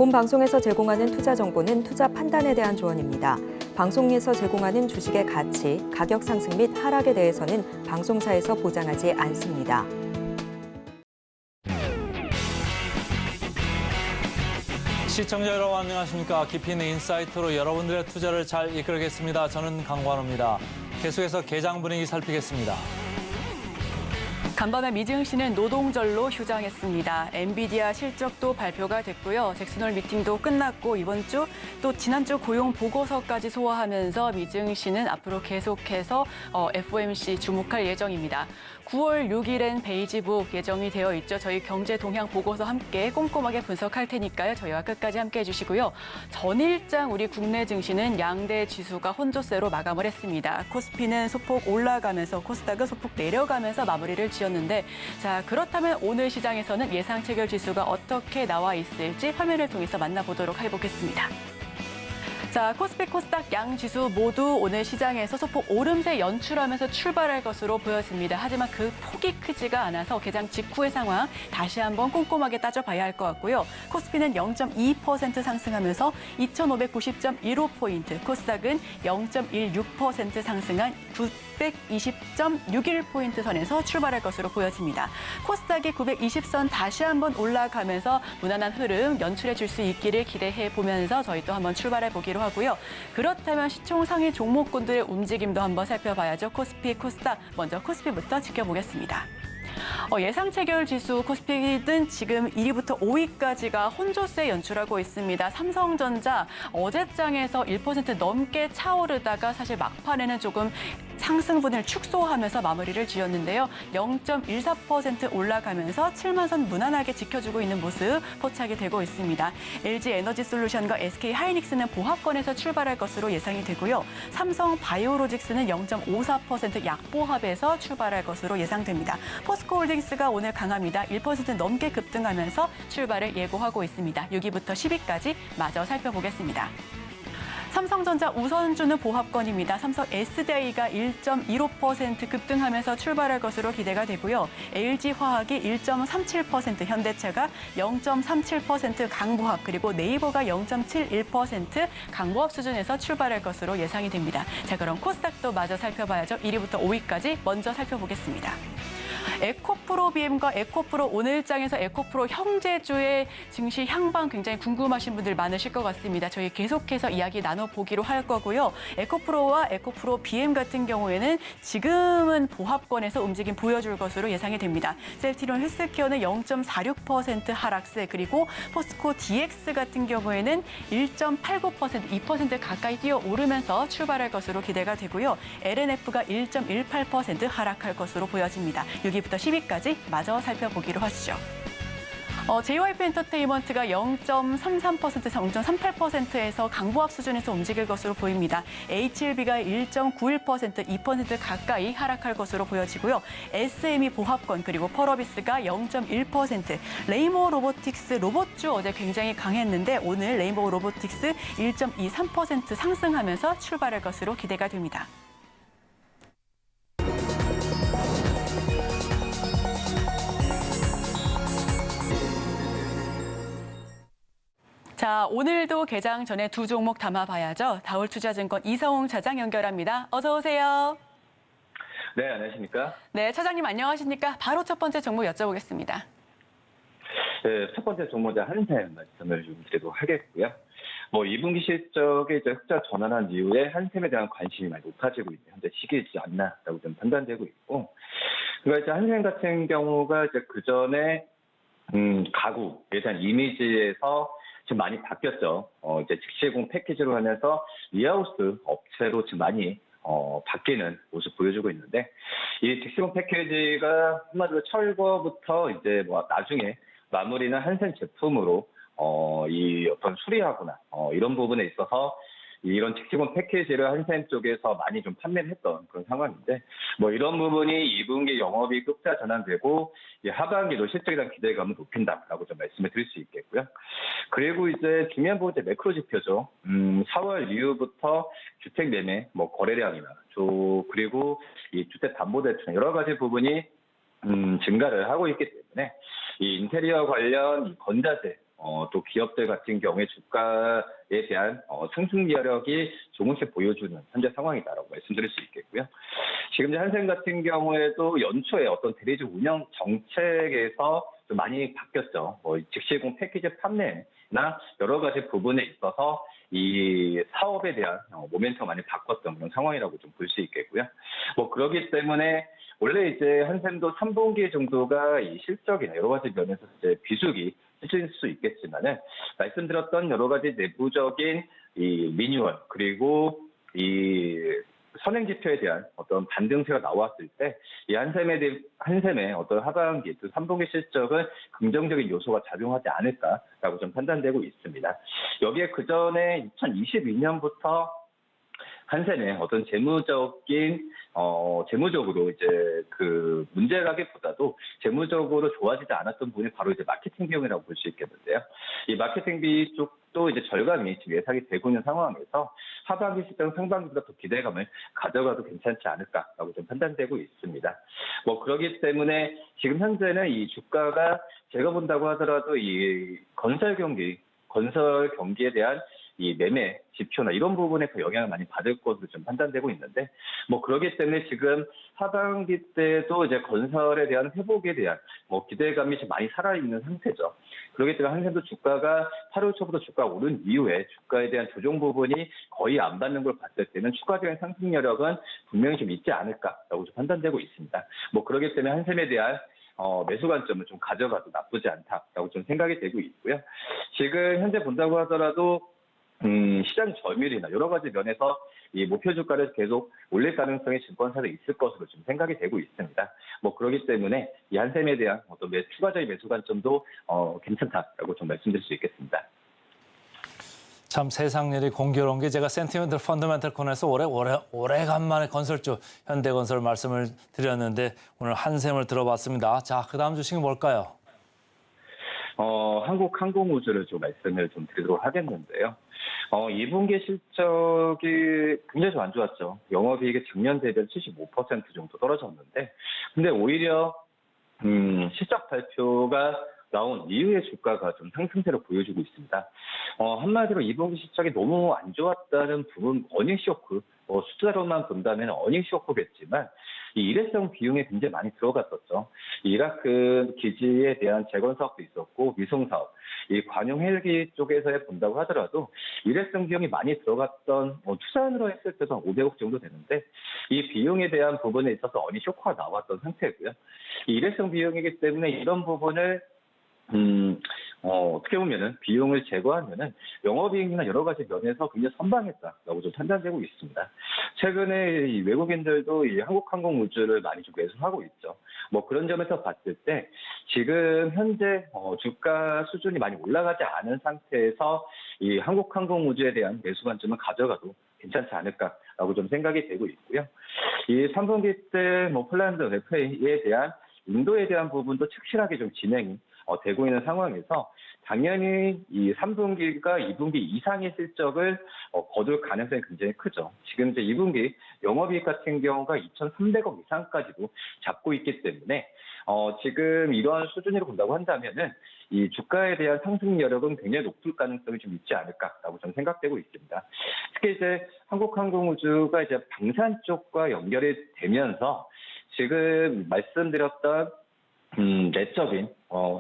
본 방송에서 제공하는 투자 정보는 투자 판단에 대한 조언입니다. 방송에서 제공하는 주식의 가치, 가격 상승 및 하락에 대해서는 방송사에서 보장하지 않습니다. 시청자 여러분 안녕하십니까. 깊이 있는 인사이트로 여러분들의 투자를 잘 이끌겠습니다. 저는 강관호입니다. 계속해서 개장 분위기 살피겠습니다. 간밤에 미증시는 노동절로 휴장했습니다. 엔비디아 실적도 발표가 됐고요. 잭슨홀 미팅도 끝났고 이번 주 또 지난주 고용 보고서까지 소화하면서 미증시는 앞으로 계속해서 FOMC 주목할 예정입니다. 9월 6일엔 베이지북 예정이 되어 있죠. 저희 경제 동향 보고서 함께 꼼꼼하게 분석할 테니까요. 저희와 끝까지 함께해 주시고요. 전일장 우리 국내 증시는 양대 지수가 혼조세로 마감을 했습니다. 코스피는 소폭 올라가면서 코스닥은 소폭 내려가면서 마무리를 지었는데 자 그렇다면 오늘 시장에서는 예상 체결 지수가 어떻게 나와 있을지 화면을 통해서 만나보도록 해보겠습니다. 자, 코스피, 코스닥 양 지수 모두 오늘 시장에서 소폭 오름세 연출하면서 출발할 것으로 보였습니다. 하지만 그 폭이 크지가 않아서 개장 직후의 상황 다시 한번 꼼꼼하게 따져봐야 할 것 같고요. 코스피는 0.2% 상승하면서 2,590.15포인트, 코스닥은 0.16% 상승한 920.61포인트 선에서 출발할 것으로 보여집니다. 코스닥이 920선 다시 한번 올라가면서 무난한 흐름 연출해 줄 수 있기를 기대해 보면서 저희 또 한번 출발해 보기로 하고요. 그렇다면 시총 상위 종목군들의 움직임도 한번 살펴봐야죠. 코스피, 코스닥 먼저 코스피부터 지켜보겠습니다. 예상 체결 지수 코스피는 지금 1위부터 5위까지가 혼조세 연출하고 있습니다. 삼성전자 어제장에서 1% 넘게 차오르다가 사실 막판에는 조금 상승분을 축소하면서 마무리를 지었는데요. 0.14% 올라가면서 7만 선 무난하게 지켜주고 있는 모습 포착이 되고 있습니다. LG 에너지솔루션과 SK 하이닉스는 보합권에서 출발할 것으로 예상이 되고요. 삼성 바이오로직스는 0.54% 약보합에서 출발할 것으로 예상됩니다. 포스코홀딩스가 오늘 강합니다. 1% 넘게 급등하면서 출발을 예고하고 있습니다. 6위부터 10위까지 마저 살펴보겠습니다. 삼성전자 우선주는 보합권입니다. 삼성 SDI가 1.15% 급등하면서 출발할 것으로 기대가 되고요. LG화학이 1.37%, 현대차가 0.37% 강보합, 그리고 네이버가 0.71% 강보합 수준에서 출발할 것으로 예상이 됩니다. 자, 그럼 코스닥도 마저 살펴봐야죠. 1위부터 5위까지 먼저 살펴보겠습니다. 에코프로 BM과 에코프로 오늘장에서 에코프로 형제주의 증시 향방 굉장히 궁금하신 분들 많으실 것 같습니다. 저희 계속해서 이야기 나눠보기로 할 거고요. 에코프로와 에코프로 BM 같은 경우에는 지금은 보합권에서 움직임 보여줄 것으로 예상이 됩니다. 셀트리온 헬스케어는 0.46% 하락세, 그리고 포스코 DX 같은 경우에는 1.89%, 2% 가까이 뛰어오르면서 출발할 것으로 기대가 되고요. LNF가 1.18% 하락할 것으로 보여집니다. 6위부터 10위까지 마저 살펴보기로 하시죠. JYP 엔터테인먼트가 0.33%, 0.38%에서 강보합 수준에서 움직일 것으로 보입니다. HLB가 1.91%, 2% 가까이 하락할 것으로 보여지고요. SME 보합권, 그리고 펄어비스가 0.1%, 레이모 로보틱스 로봇주 어제 굉장히 강했는데 오늘 레이모 로보틱스 1.23% 상승하면서 출발할 것으로 기대가 됩니다. 자, 오늘도 개장 전에 두 종목 담아봐야죠. 다울투자증권 이성웅 차장 연결합니다. 어서 오세요. 네, 안녕하십니까? 네, 차장님 안녕하십니까? 바로 첫 번째 종목 여쭤보겠습니다. 네, 첫 번째 종목자 한샘 말씀을 좀 드리도록 하겠고요. 2분기 실적에 이제 흑자 전환한 이후에 한샘에 대한 관심이 많이 높아지고 있는 현재 시기이지 않나라고 좀 판단되고 있고, 그러니까 이제 한샘 같은 경우가 이제 그 전에 가구에 대한 이미지에서 지금 많이 바뀌었죠. 이제 직시공 패키지로 하면서 리하우스 업체로 지금 많이 바뀌는 모습 보여주고 있는데, 이 직시공 패키지가 한마디로 철거부터 이제 나중에 마무리는 한샘 제품으로 이 어떤 수리하거나 이런 부분에 있어서 이런 직시공 패키지를 한샘 쪽에서 많이 좀 판매를 했던 그런 상황인데, 이런 부분이 2분기 영업이익 흑자 전환되고 하반기도 실적에 대한 기대감을 높인다라고 좀 말씀을 드릴 수 있겠고요. 그리고 이제 중요한 부분 이제 매크로 지표죠. 4월 이후부터 주택 매매, 거래량이나 그리고 이 주택 담보대출 여러 가지 부분이 증가를 하고 있기 때문에 이 인테리어 관련 이 건자재 또 기업들 같은 경우에 주가에 대한 상승 여력이 조금씩 보여주는 현재 상황이다라고 말씀드릴 수 있겠고요. 지금 한샘 같은 경우에도 연초에 어떤 대리점 운영 정책에서 좀 많이 바뀌었죠. 즉시공 패키지 판매나 여러 가지 부분에 있어서 이 사업에 대한 모멘텀 많이 바꿨던 그런 상황이라고 좀 볼 수 있겠고요. 그렇기 때문에 원래 이제 한샘도 3분기 정도가 이 실적이나 여러 가지 면에서 이제 비수기 수준일 수 있겠지만은 말씀드렸던 여러 가지 내부적인 이 리뉴얼 그리고 이 선행 지표에 대한 어떤 반등세가 나왔을 때 이 한샘의 어떤 하반기 또 3분기 실적은 긍정적인 요소가 작용하지 않을까라고 좀 판단되고 있습니다. 여기에 그 전에 2022년부터 한샘의 어떤 재무적으로 이제 그 문제라기보다도 재무적으로 좋아지지 않았던 부분이 바로 이제 마케팅 비용이라고 볼 수 있겠는데요. 이 마케팅 비 쪽도 이제 절감이 지금 예상이 되고 있는 상황에서 하반기 시장 상반기보다 더 기대감을 가져가도 괜찮지 않을까라고 좀 판단되고 있습니다. 그렇기 때문에 지금 현재는 이 주가가 제가 본다고 하더라도 이 건설 경기에 대한 이 매매 지표나 이런 부분에 더 영향을 많이 받을 것으로 좀 판단되고 있는데 그렇기 때문에 지금 하반기 때도 이제 건설에 대한 회복에 대한 기대감이 좀 많이 살아있는 상태죠. 그렇기 때문에 한샘도 주가가 8월 초부터 주가가 오른 이후에 주가에 대한 조정 부분이 거의 안 받는 걸 봤을 때는 추가적인 상승 여력은 분명히 좀 있지 않을까라고 좀 판단되고 있습니다. 그렇기 때문에 한샘에 대한 매수 관점을 좀 가져가도 나쁘지 않다라고 좀 생각이 되고 있고요. 지금 현재 본다고 하더라도 시장 점유율이나 여러 가지 면에서 이 목표 주가를 계속 올릴 가능성이 증권사에 있을 것으로 좀 생각이 되고 있습니다. 그렇기 때문에 이 한샘에 대한 어떤 추가적인 매수 관점도 괜찮다라고 좀 말씀드릴 수 있겠습니다. 참 세상 일이 공교로운 게 제가 센티멘털 펀더멘털 코너에서 오래간만에 건설주 현대건설 말씀을 드렸는데 오늘 한샘을 들어봤습니다. 자, 그 다음 주식이 뭘까요? 한국항공우주를 좀 말씀을 좀 드리도록 하겠는데요. 2분기 실적이 굉장히 좀 안 좋았죠. 영업이익이 작년 대비 75% 정도 떨어졌는데, 근데 오히려 실적 발표가 나온 이후에 주가가 좀 상승세를 보여주고 있습니다. 한마디로 2분기 실적이 너무 안 좋았다는 부분, 어닝 쇼크, 숫자로만 본다면 어닝 쇼크겠지만, 이 일회성 비용에 굉장히 많이 들어갔었죠. 이라크 기지에 대한 재건 사업도 있었고, 위성 사업, 이 관용 헬기 쪽에서 본다고 하더라도 일회성 비용이 많이 들어갔던 투자안으로 했을 때도 한 500억 정도 되는데, 이 비용에 대한 부분에 있어서 어닝 쇼크가 나왔던 상태고요. 이 일회성 비용이기 때문에 이런 부분을 어떻게 보면은 비용을 제거하면은 영업이익이나 여러 가지 면에서 굉장히 선방했다라고 좀 판단되고 있습니다. 최근에 이 외국인들도 이 한국항공우주를 많이 좀 매수하고 있죠. 그런 점에서 봤을 때 지금 현재 주가 수준이 많이 올라가지 않은 상태에서 이 한국항공우주에 대한 매수 관점을 가져가도 괜찮지 않을까라고 좀 생각이 되고 있고요. 이 3분기 때 폴란드 FA에 대한 인도에 대한 부분도 착실하게 좀 진행이 되고 있는 상황에서 당연히 이 3분기가 2분기 이상의 실적을 거둘 가능성이 굉장히 크죠. 지금 이제 2분기 영업이익 같은 경우가 2,300억 이상까지도 잡고 있기 때문에 지금 이러한 수준으로 본다고 한다면은 이 주가에 대한 상승 여력은 굉장히 높을 가능성이 좀 있지 않을까라고 좀 생각되고 있습니다. 특히 이제 한국항공우주가 이제 방산 쪽과 연결이 되면서 지금 말씀드렸던 내적인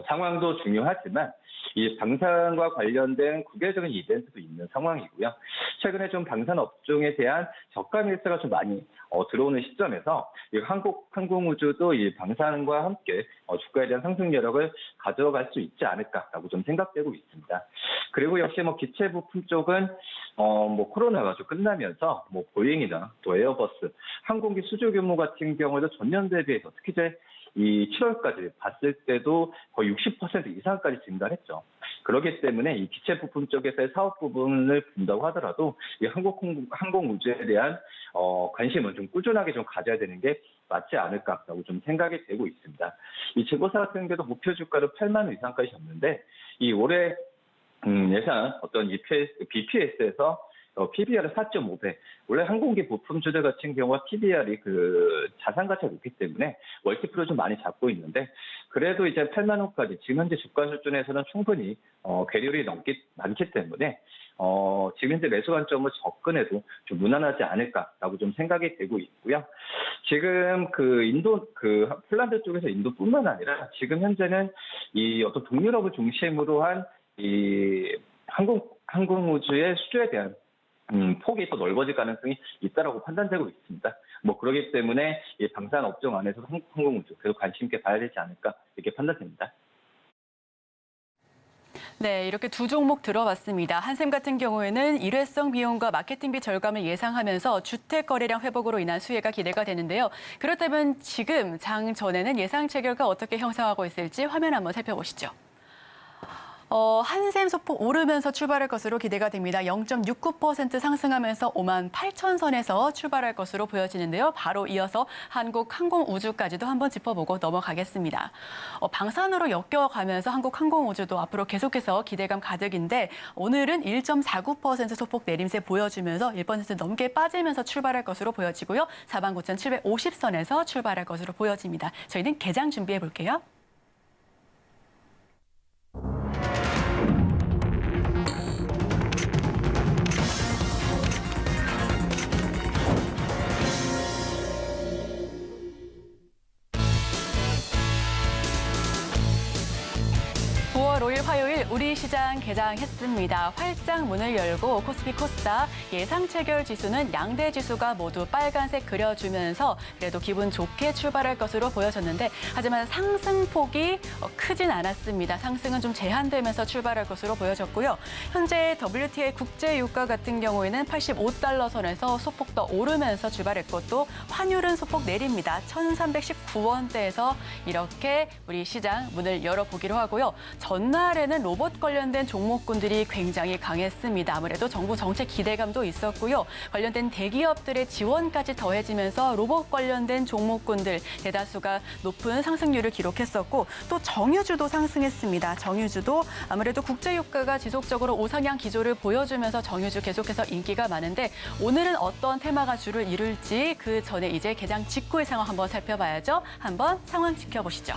상황도 중요하지만 이 방산과 관련된 국외적인 이벤트도 있는 상황이고요. 최근에 좀 방산 업종에 대한 저가 밀세가 좀 많이 들어오는 시점에서 이 한국항공우주도 이 방산과 함께 주가에 대한 상승 여력을 가져갈 수 있지 않을까라고 좀 생각되고 있습니다. 그리고 역시 기체 부품 쪽은 코로나가 좀 끝나면서 보잉이나 또 에어버스 항공기 수주 규모 같은 경우에도 전년 대비해서 특히 이제 이 7월까지 봤을 때도 거의 60% 이상까지 증가했죠. 그렇기 때문에 이 기체 부품 쪽에서의 사업 부분을 본다고 하더라도 이 항공우주에 대한 관심은 좀 꾸준하게 좀 가져야 되는 게 맞지 않을까라고 좀 생각이 되고 있습니다. 이 제고사 같은 경우도 목표 주가를 8만 원 이상까지 잡는데 이 올해 예상 어떤 BPS에서 PBR은 4.5배. 원래 항공기 부품주들 같은 경우가 PBR이 그 자산 가치가 높기 때문에 멀티플을 좀 많이 잡고 있는데 그래도 이제 8만 원까지 지금 현재 주가 수준에서는 충분히 괴리율이 많기 때문에 지금 현재 매수 관점을 접근해도 좀 무난하지 않을까라고 좀 생각이 되고 있고요. 지금 폴란드 쪽에서 인도뿐만 아니라 지금 현재는 이 어떤 동유럽을 중심으로 한 이 항공우주의 수주에 대한 폭이 또 넓어질 가능성이 있다라고 판단되고 있습니다. 그렇기 때문에 이 방산 업종 안에서 항공우주 계속 관심 있게 봐야 되지 않을까 이렇게 판단됩니다. 네, 이렇게 두 종목 들어봤습니다. 한샘 같은 경우에는 일회성 비용과 마케팅비 절감을 예상하면서 주택 거래량 회복으로 인한 수혜가 기대가 되는데요. 그렇다면 지금 장 전에는 예상 체결가 어떻게 형성하고 있을지 화면 한번 살펴보시죠. 한샘 소폭 오르면서 출발할 것으로 기대가 됩니다. 0.69% 상승하면서 58,000선에서 출발할 것으로 보여지는데요. 바로 이어서 한국항공우주까지도 한번 짚어보고 넘어가겠습니다. 방산으로 엮여가면서 한국항공우주도 앞으로 계속해서 기대감 가득인데 오늘은 1.49% 소폭 내림세 보여주면서 1% 넘게 빠지면서 출발할 것으로 보여지고요. 49,750선에서 출발할 것으로 보여집니다. 저희는 개장 준비해 볼게요. 화요일 우리 시장 개장했습니다. 활짝 문을 열고 코스피 코스닥 예상 체결 지수는 양대 지수가 모두 빨간색 그려주면서 그래도 기분 좋게 출발할 것으로 보여졌는데 하지만 상승폭이 크진 않았습니다. 상승은 좀 제한되면서 출발할 것으로 보여졌고요. 현재 WTI 국제 유가 같은 경우에는 85달러 선에서 소폭 더 오르면서 출발했고 또 환율은 소폭 내립니다. 1,319원대에서 이렇게 우리 시장 문을 열어보기로 하고요. 전날에는 로봇 관련된 종목군들이 굉장히 강했습니다. 아무래도 정부 정책 기대감도 있었고요. 관련된 대기업들의 지원까지 더해지면서 로봇 관련된 종목군들 대다수가 높은 상승률을 기록했었고 또 정유주도 상승했습니다. 정유주도 아무래도 국제유가가 지속적으로 우상향 기조를 보여주면서 정유주 계속해서 인기가 많은데 오늘은 어떤 테마가 주를 이룰지 그 전에 이제 개장 직후의 상황 한번 살펴봐야죠. 한번 상황 지켜보시죠.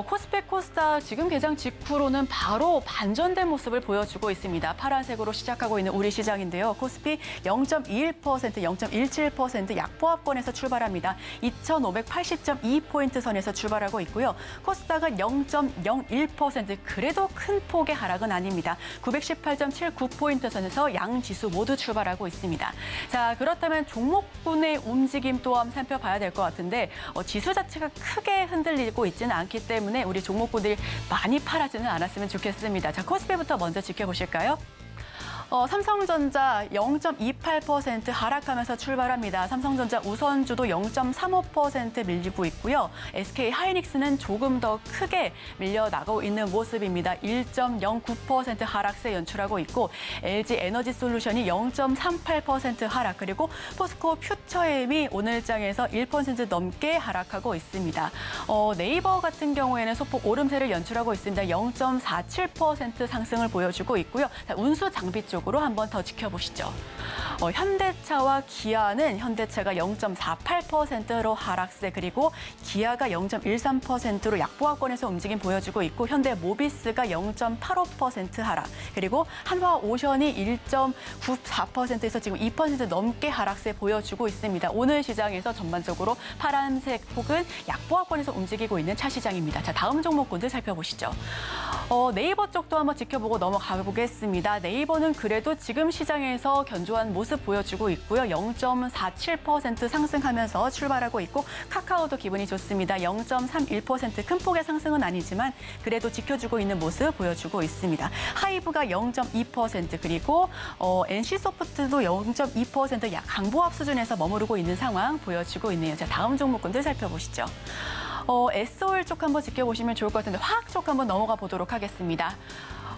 코스피 코스닥 지금 개장 직후로는 바로 반전된 모습을 보여주고 있습니다. 파란색으로 시작하고 있는 우리 시장인데요. 코스피 0.21%, 0.17% 약보합권에서 출발합니다. 2,580.2포인트 선에서 출발하고 있고요. 코스닥은 0.01%, 그래도 큰 폭의 하락은 아닙니다. 918.79포인트 선에서 양 지수 모두 출발하고 있습니다. 자, 그렇다면 종목군의 움직임 또한 살펴봐야 될 것 같은데 지수 자체가 크게 흔들리고 있지는 않기 때문에 우리 종목군들이 많이 팔아지는 않았으면 좋겠습니다. 자, 코스피부터 먼저 지켜보실까요? 삼성전자 0.28% 하락하면서 출발합니다. 삼성전자 우선주도 0.35% 밀리고 있고요. SK하이닉스는 조금 더 크게 밀려나가고 있는 모습입니다. 1.09% 하락세 연출하고 있고 LG에너지솔루션이 0.38% 하락 그리고 포스코 퓨처엠이 오늘 장에서 1% 넘게 하락하고 있습니다. 네이버 같은 경우에는 소폭 오름세를 연출하고 있습니다. 0.47% 상승을 보여주고 있고요. 자, 운수 장비 쪽 으로 한번 더 지켜보시죠. 현대차와 기아는 현대차가 0.48%로 하락세 그리고 기아가 0.13%로 약보합권에서 움직임 보여주고 있고 현대모비스가 0.85% 하락 그리고 한화오션이 1.94%에서 지금 2% 넘게 하락세 보여주고 있습니다. 오늘 시장에서 전반적으로 파란색 혹은 약보합권에서 움직이고 있는 차 시장입니다. 자, 다음 종목군들 살펴보시죠. 네이버 쪽도 한번 지켜보고 넘어가 보겠습니다. 네이버는 그래도 지금 시장에서 견조한 모습 보여주고 있고요. 0.47% 상승하면서 출발하고 있고 카카오도 기분이 좋습니다. 0.31% 큰 폭의 상승은 아니지만 그래도 지켜주고 있는 모습 보여주고 있습니다. 하이브가 0.2% 그리고 NC소프트도 0.2% 약 강보합 수준에서 머무르고 있는 상황 보여주고 있네요. 자, 다음 종목군들 살펴보시죠. S오일 쪽 한번 지켜보시면 좋을 것 같은데 화학 쪽 한번 넘어가 보도록 하겠습니다.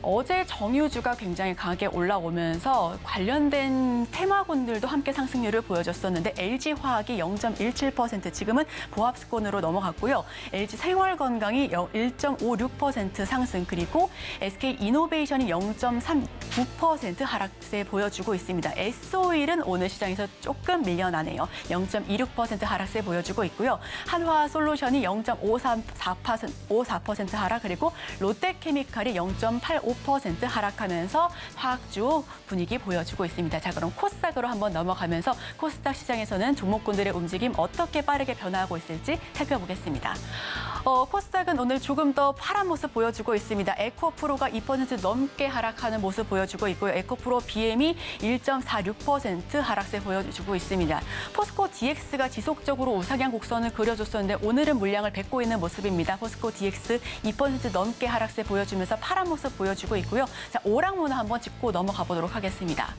어제 정유주가 굉장히 강하게 올라오면서 관련된 테마군들도 함께 상승률을 보여줬었는데 LG화학이 0.17%, 지금은 보합권으로 넘어갔고요. LG생활건강이 1.56% 상승, 그리고 SK이노베이션이 0.39% 하락세 보여주고 있습니다. S오일은 오늘 시장에서 조금 밀려나네요. 0.26% 하락세 보여주고 있고요. 한화솔루션이 0.54% 하락, 그리고 롯데케미칼이 0.85% 하락하면서 화학주 분위기 보여주고 있습니다. 자, 그럼 코스닥으로 한번 넘어가면서 코스닥 시장에서는 종목군들의 움직임 어떻게 빠르게 변화하고 있을지 살펴보겠습니다. 코스닥은 오늘 조금 더 파란 모습 보여주고 있습니다. 에코프로가 2% 넘게 하락하는 모습 보여주고 있고요. 에코프로 BM이 1.46% 하락세 보여주고 있습니다. 포스코 DX가 지속적으로 우상향 곡선을 그려줬었는데 오늘은 물량을 뱉고 있는 모습입니다. 포스코 DX 2% 넘게 하락세 보여주면서 파란 모습 보여주고 있고요. 자, 오락문화 한번 짚고 넘어가 보도록 하겠습니다.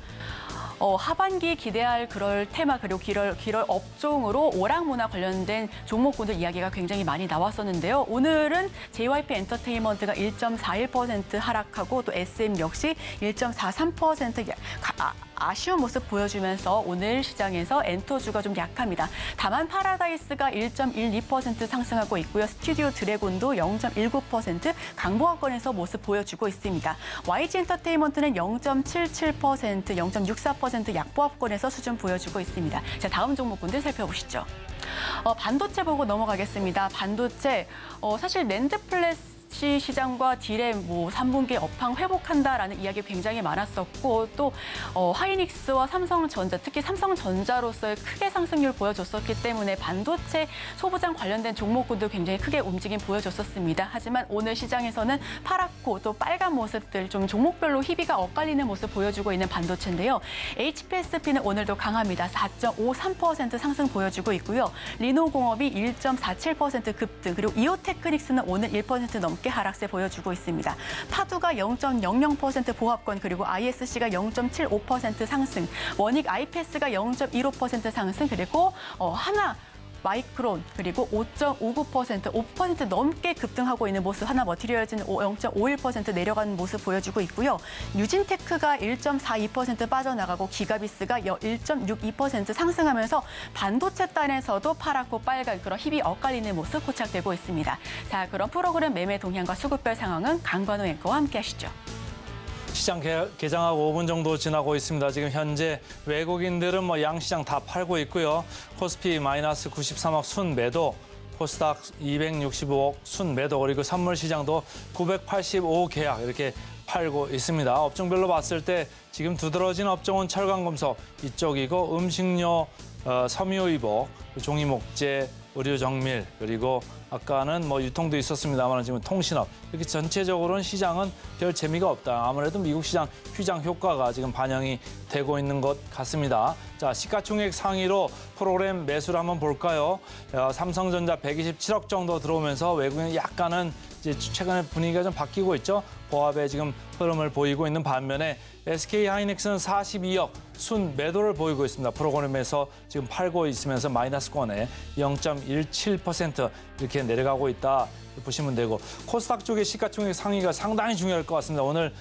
하반기 기대할 그럴 테마, 그리고 기럴 업종으로 오락문화 관련된 종목군들 이야기가 굉장히 많이 나왔었는데요. 오늘은 JYP 엔터테인먼트가 1.41% 하락하고 또 SM 역시 1.43% 아쉬운 모습 보여주면서 오늘 시장에서 엔터주가 좀 약합니다. 다만 파라다이스가 1.12% 상승하고 있고요. 스튜디오 드래곤도 0.19% 강보합권에서 모습 보여주고 있습니다. YG 엔터테인먼트는 0.77%, 0.64% 약보합권에서 수준 보여주고 있습니다. 자, 다음 종목군들 살펴보시죠. 반도체 보고 넘어가겠습니다. 반도체, 사실 낸드 플래시 시장과 디램 3분기에 업황 회복한다라는 이야기 굉장히 많았었고, 또 하이닉스와 삼성전자, 특히 삼성전자로서의 크게 상승률 보여줬었기 때문에 반도체 소부장 관련된 종목군도 굉장히 크게 움직임 보여줬었습니다. 하지만 오늘 시장에서는 파랗고 또 빨간 모습들, 좀 종목별로 희비가 엇갈리는 모습 보여주고 있는 반도체인데요. HPSP는 오늘도 강합니다. 4.53% 상승 보여주고 있고요. 리노공업이 1.47% 급등, 그리고 이오테크닉스는 오늘 1% 넘게 하락세 보여주고 있습니다. 파두가 0.00% 보합권, 그리고 ISC가 0.75% 상승, 원익 IPS가 0.15% 상승, 그리고 하나 마이크론, 그리고 5.59%, 5% 넘게 급등하고 있는 모습, 하나 머티리얼즈는 0.51% 내려가는 모습 보여주고 있고요. 유진테크가 1.42% 빠져나가고 기가비스가 1.62% 상승하면서 반도체 단에서도 파랗고 빨간 그런 힙이 엇갈리는 모습 포착되고 있습니다. 자, 그럼 프로그램 매매 동향과 수급별 상황은 강관우 앵커와 함께 하시죠. 시장 개장하고 5분 정도 지나고 있습니다. 지금 현재 외국인들은 양시장 다 팔고 있고요. 코스피 마이너스 93억 순매도, 코스닥 265억 순매도, 그리고 선물 시장도 985 계약 이렇게 팔고 있습니다. 업종별로 봤을 때 지금 두드러진 업종은 철강금속 이쪽이고, 음식료, 섬유의복, 종이목재, 의료정밀, 그리고 아까는 유통도 있었습니다만 지금 통신업, 이렇게 전체적으로는 시장은 별 재미가 없다. 아무래도 미국 시장 휴장 효과가 지금 반영이 되고 있는 것 같습니다. 자, 시가총액 상위로 프로그램 매수를 한번 볼까요? 삼성전자 127억 정도 들어오면서 외국인 약간은 이제 최근에 분위기가 좀 바뀌고 있죠. 보합의 지금 흐름을 보이고 있는 반면에 SK하이닉스는 42억 순 매도를 보이고 있습니다. 프로그램에서 지금 팔고 있으면서 마이너스권에 0.17% 이렇게 내려가고 있다 보시면 되고, 코스닥 쪽의 시가총액 상위가 상당히 중요할 것 같습니다. 오늘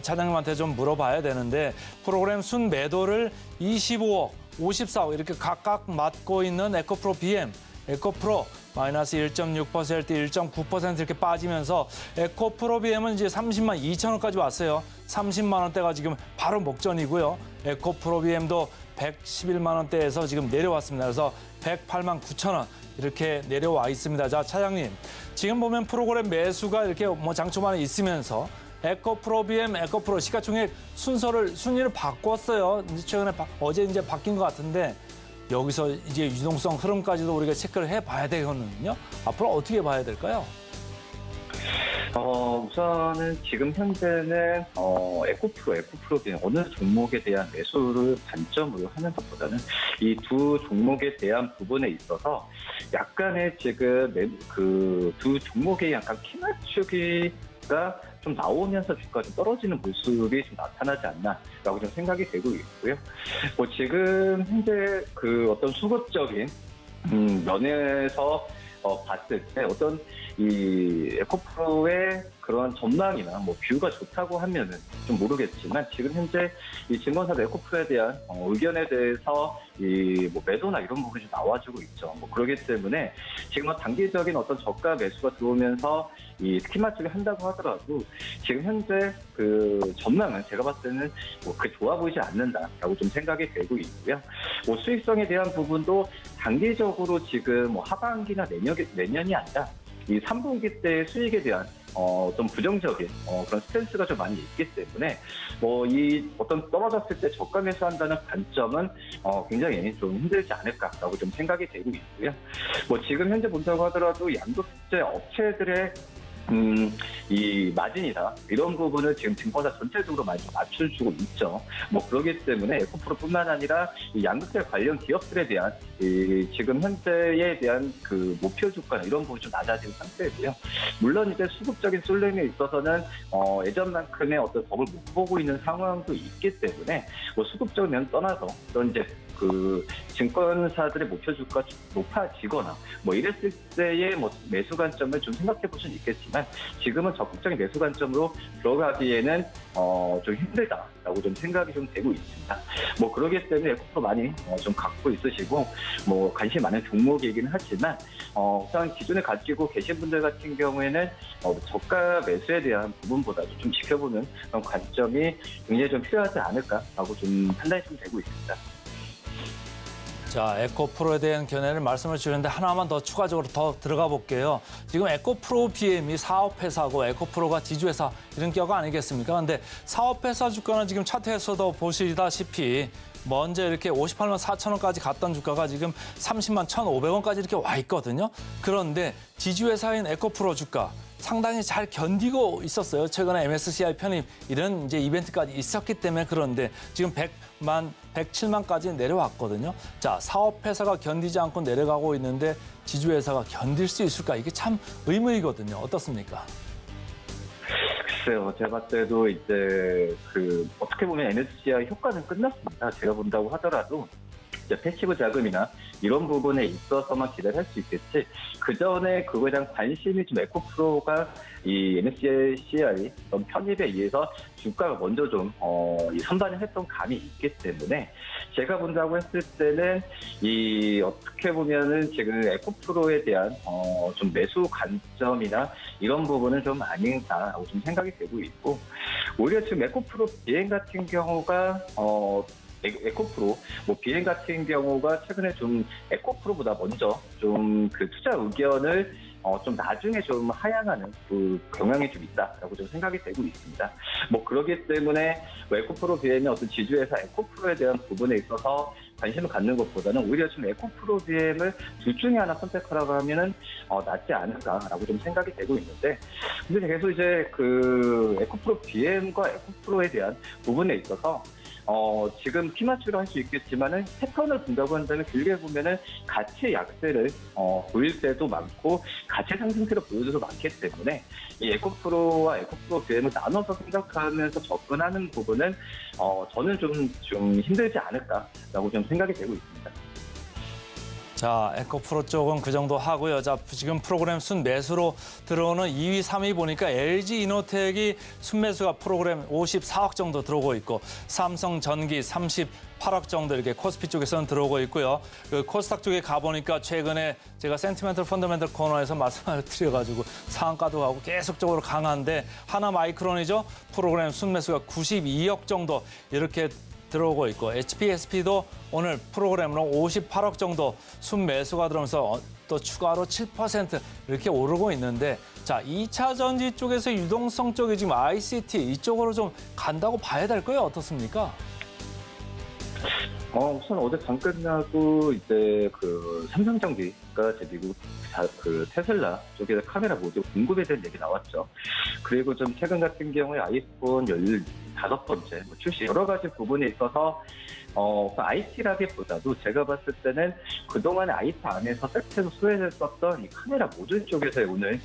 차장님한테 좀 물어봐야 되는데, 프로그램 순 매도를 25억, 54억 이렇게 각각 맡고 있는 에코프로 BM, 에코프로 마이너스 1.6%, 1.9% 이렇게 빠지면서 에코프로 BM은 이제 30만 2천 원까지 왔어요. 30만 원대가 지금 바로 목전이고요. 에코프로 BM도 111만 원대에서 지금 내려왔습니다. 그래서 108만 9천 원 이렇게 내려와 있습니다. 자, 차장님, 지금 보면 프로그램 매수가 이렇게 장초반에 있으면서 에코프로 BM, 에코프로 시가총액 순위를 바꿨어요. 최근에 어제 이제 바뀐 것 같은데, 여기서 이제 유동성 흐름까지도 우리가 체크를 해봐야 되거든요. 앞으로 어떻게 봐야 될까요? 우선은 지금 현재는 에코프로 BM 어느 종목에 대한 매수를 관점으로 하는 것보다는 이 두 종목에 대한 부분에 있어서 약간의 지금 그 두 종목의 약간 키 맞추기가 좀 나오면서 주가가 좀 떨어지는 모습이 좀 나타나지 않나라고 좀 생각이 되고 있고요. 지금 현재 그 어떤 수급적인 면에서 봤을 때 어떤 이 에코프로의 그런 전망이나 뭐 뷰가 좋다고 하면은 좀 모르겠지만 지금 현재 이 증권사 에코프로에 대한 의견에 대해서 이 뭐 매도나 이런 부분이 좀 나와주고 있죠. 뭐 그렇기 때문에 지금 단기적인 어떤 저가 매수가 들어오면서 이 스키마 쪽에 한다고 하더라도 지금 현재 그 전망은 제가 봤을 때는 뭐 그렇게 좋아 보이지 않는다라고 좀 생각이 되고 있고요. 뭐 수익성에 대한 부분도 단기적으로 지금 뭐 하반기나 내년이 아니라 이 3분기 때 수익에 대한 좀 부정적인 그런 스탠스가 좀 많이 있기 때문에 뭐 이 어떤 떨어졌을 때 저가 매수한다는 관점은 굉장히 좀 힘들지 않을까라고 좀 생각이 되고 있고요. 뭐 지금 현재 본다고 하더라도 양도세 업체들의 이 마진이나 이런 부분을 지금 증권사 전체적으로 많이 맞춰주고 있죠. 뭐 그렇기 때문에 에코프로뿐만 아니라 이 양도세 관련 기업들에 대한 이 지금 현재에 대한 그 목표 주가나 이런 부분이 좀 낮아진 상태고요. 물론 이제 수급적인 쏠림에 있어서는 예전만큼의 어떤 덕을 못 보고 있는 상황도 있기 때문에 뭐 수급적인 면 떠나서 그런 이제 그 증권사들의 목표 주가 높아지거나 뭐 이랬을 때의 뭐 매수 관점을 좀 생각해 볼 수는 있겠지만 지금은 적극적인 매수 관점으로 들어가기에는 좀 힘들다라고 좀 생각이 좀 되고 있습니다. 뭐 그러기 때문에 에코프로 많이 좀 갖고 있으시고 뭐 관심 많은 종목이긴 하지만 우선 기존에 가지고 계신 분들 같은 경우에는 저가 매수에 대한 부분보다도 좀 지켜보는 그런 관점이 굉장히 좀 필요하지 않을까라고 좀 판단이 좀 되고 있습니다. 자, 에코프로에 대한 견해를 말씀을 주셨는데 하나만 더 추가적으로 더 들어가 볼게요. 지금 에코프로 BM이 사업회사고 에코프로가 지주회사 이런 격가 아니겠습니까? 근데 사업회사 주가는 지금 차트에서도 보시다시피 먼저 이렇게 58만 4천 원까지 갔던 주가가 지금 30만 1,500원까지 이렇게 와 있거든요. 그런데 지주회사인 에코프로 주가 상당히 잘 견디고 있었어요. 최근에 MSCI 편입 이런 이제 이벤트까지 있었기 때문에 그런데 지금 107만까지 내려왔거든요. 자, 사업회사가 견디지 않고 내려가고 있는데 지주회사가 견딜 수 있을까? 이게 참 의문이거든요. 어떻습니까? 글쎄요, 제가 봤을 때도 이제 그 어떻게 보면 MSCI 효과는 끝났습니다. 제가 본다고 하더라도 이제 패시브 자금이나 이런 부분에 있어서만 기대를 할 수 있겠지. 그 전에 그거에 대한 관심이 좀 에코프로가 이 MSCI 편입에 의해서 주가가 먼저 좀 선반을 했던 감이 있기 때문에 제가 본다고 했을 때는 이 어떻게 보면은 지금 에코프로에 대한 좀 매수 관점이나 이런 부분은 좀 아닌가라고 좀 생각이 되고 있고 오히려 지금 에코프로 비행 같은 경우가 에코프로 뭐 비행 같은 경우가 최근에 좀 에코프로보다 먼저 좀 그 투자 의견을 좀 나중에 좀 하향하는 그 경향이 좀 있다라고 좀 생각이 되고 있습니다. 뭐 그렇기 때문에 에코프로 BM의 어떤 지주회사 에코프로에 대한 부분에 있어서 관심을 갖는 것보다는 오히려 지금 에코프로 BM을 둘 중에 하나 선택하라고 하면은 낫지 않을까라고 좀 생각이 되고 있는데 근데 계속 이제 그 에코프로 BM과 에코프로에 대한 부분에 있어서 지금 키맞추를 할 수 있겠지만은 패턴을 본다고 한다면 길게 보면은 가치 약세를 보일 때도 많고 가치 상승세를 보일 때도 많기 때문에 이 에코프로와 에코프로 BM을 나눠서 생각하면서 접근하는 부분은 저는 좀 힘들지 않을까라고 좀 생각이 되고 있습니다. 자, 에코프로 쪽은 그 정도 하고요. 자, 지금 프로그램 순매수로 들어오는 2위, 3위 보니까 LG이노텍이 순매수가 프로그램 54억 정도 들어오고 있고 삼성전기 38억 정도 이렇게 코스피 쪽에서는 들어오고 있고요. 그 코스닥 쪽에 가보니까 최근에 제가 센티멘털 펀더멘털 코너에서 말씀을 드려가지고 상한가도 가고 계속적으로 강한데 하나마이크론이죠. 프로그램 순매수가 92억 정도 이렇게 들어오고 있고 HPSP도 오늘 프로그램으로 58억 정도 순매수가 들어오면서 또 추가로 7% 이렇게 오르고 있는데 자, 2차 전지 쪽에서 유동성 쪽이 지금 ICT 이쪽으로 좀 간다고 봐야 될 거예요. 어떻습니까? 우선 어제 장 끝나고 이제 그 삼성전기가 이제 미국 그 테슬라 쪽에 카메라 모듈 공급에 대한 얘기 나왔죠. 그리고 좀 최근 같은 경우에 아이폰 15번째 출시 여러 가지 부분에 있어서 IT라기보다도 제가 봤을 때는 그동안 IT 안에서 세트로 소외됐었던 이 카메라 모듈 쪽에서의 오늘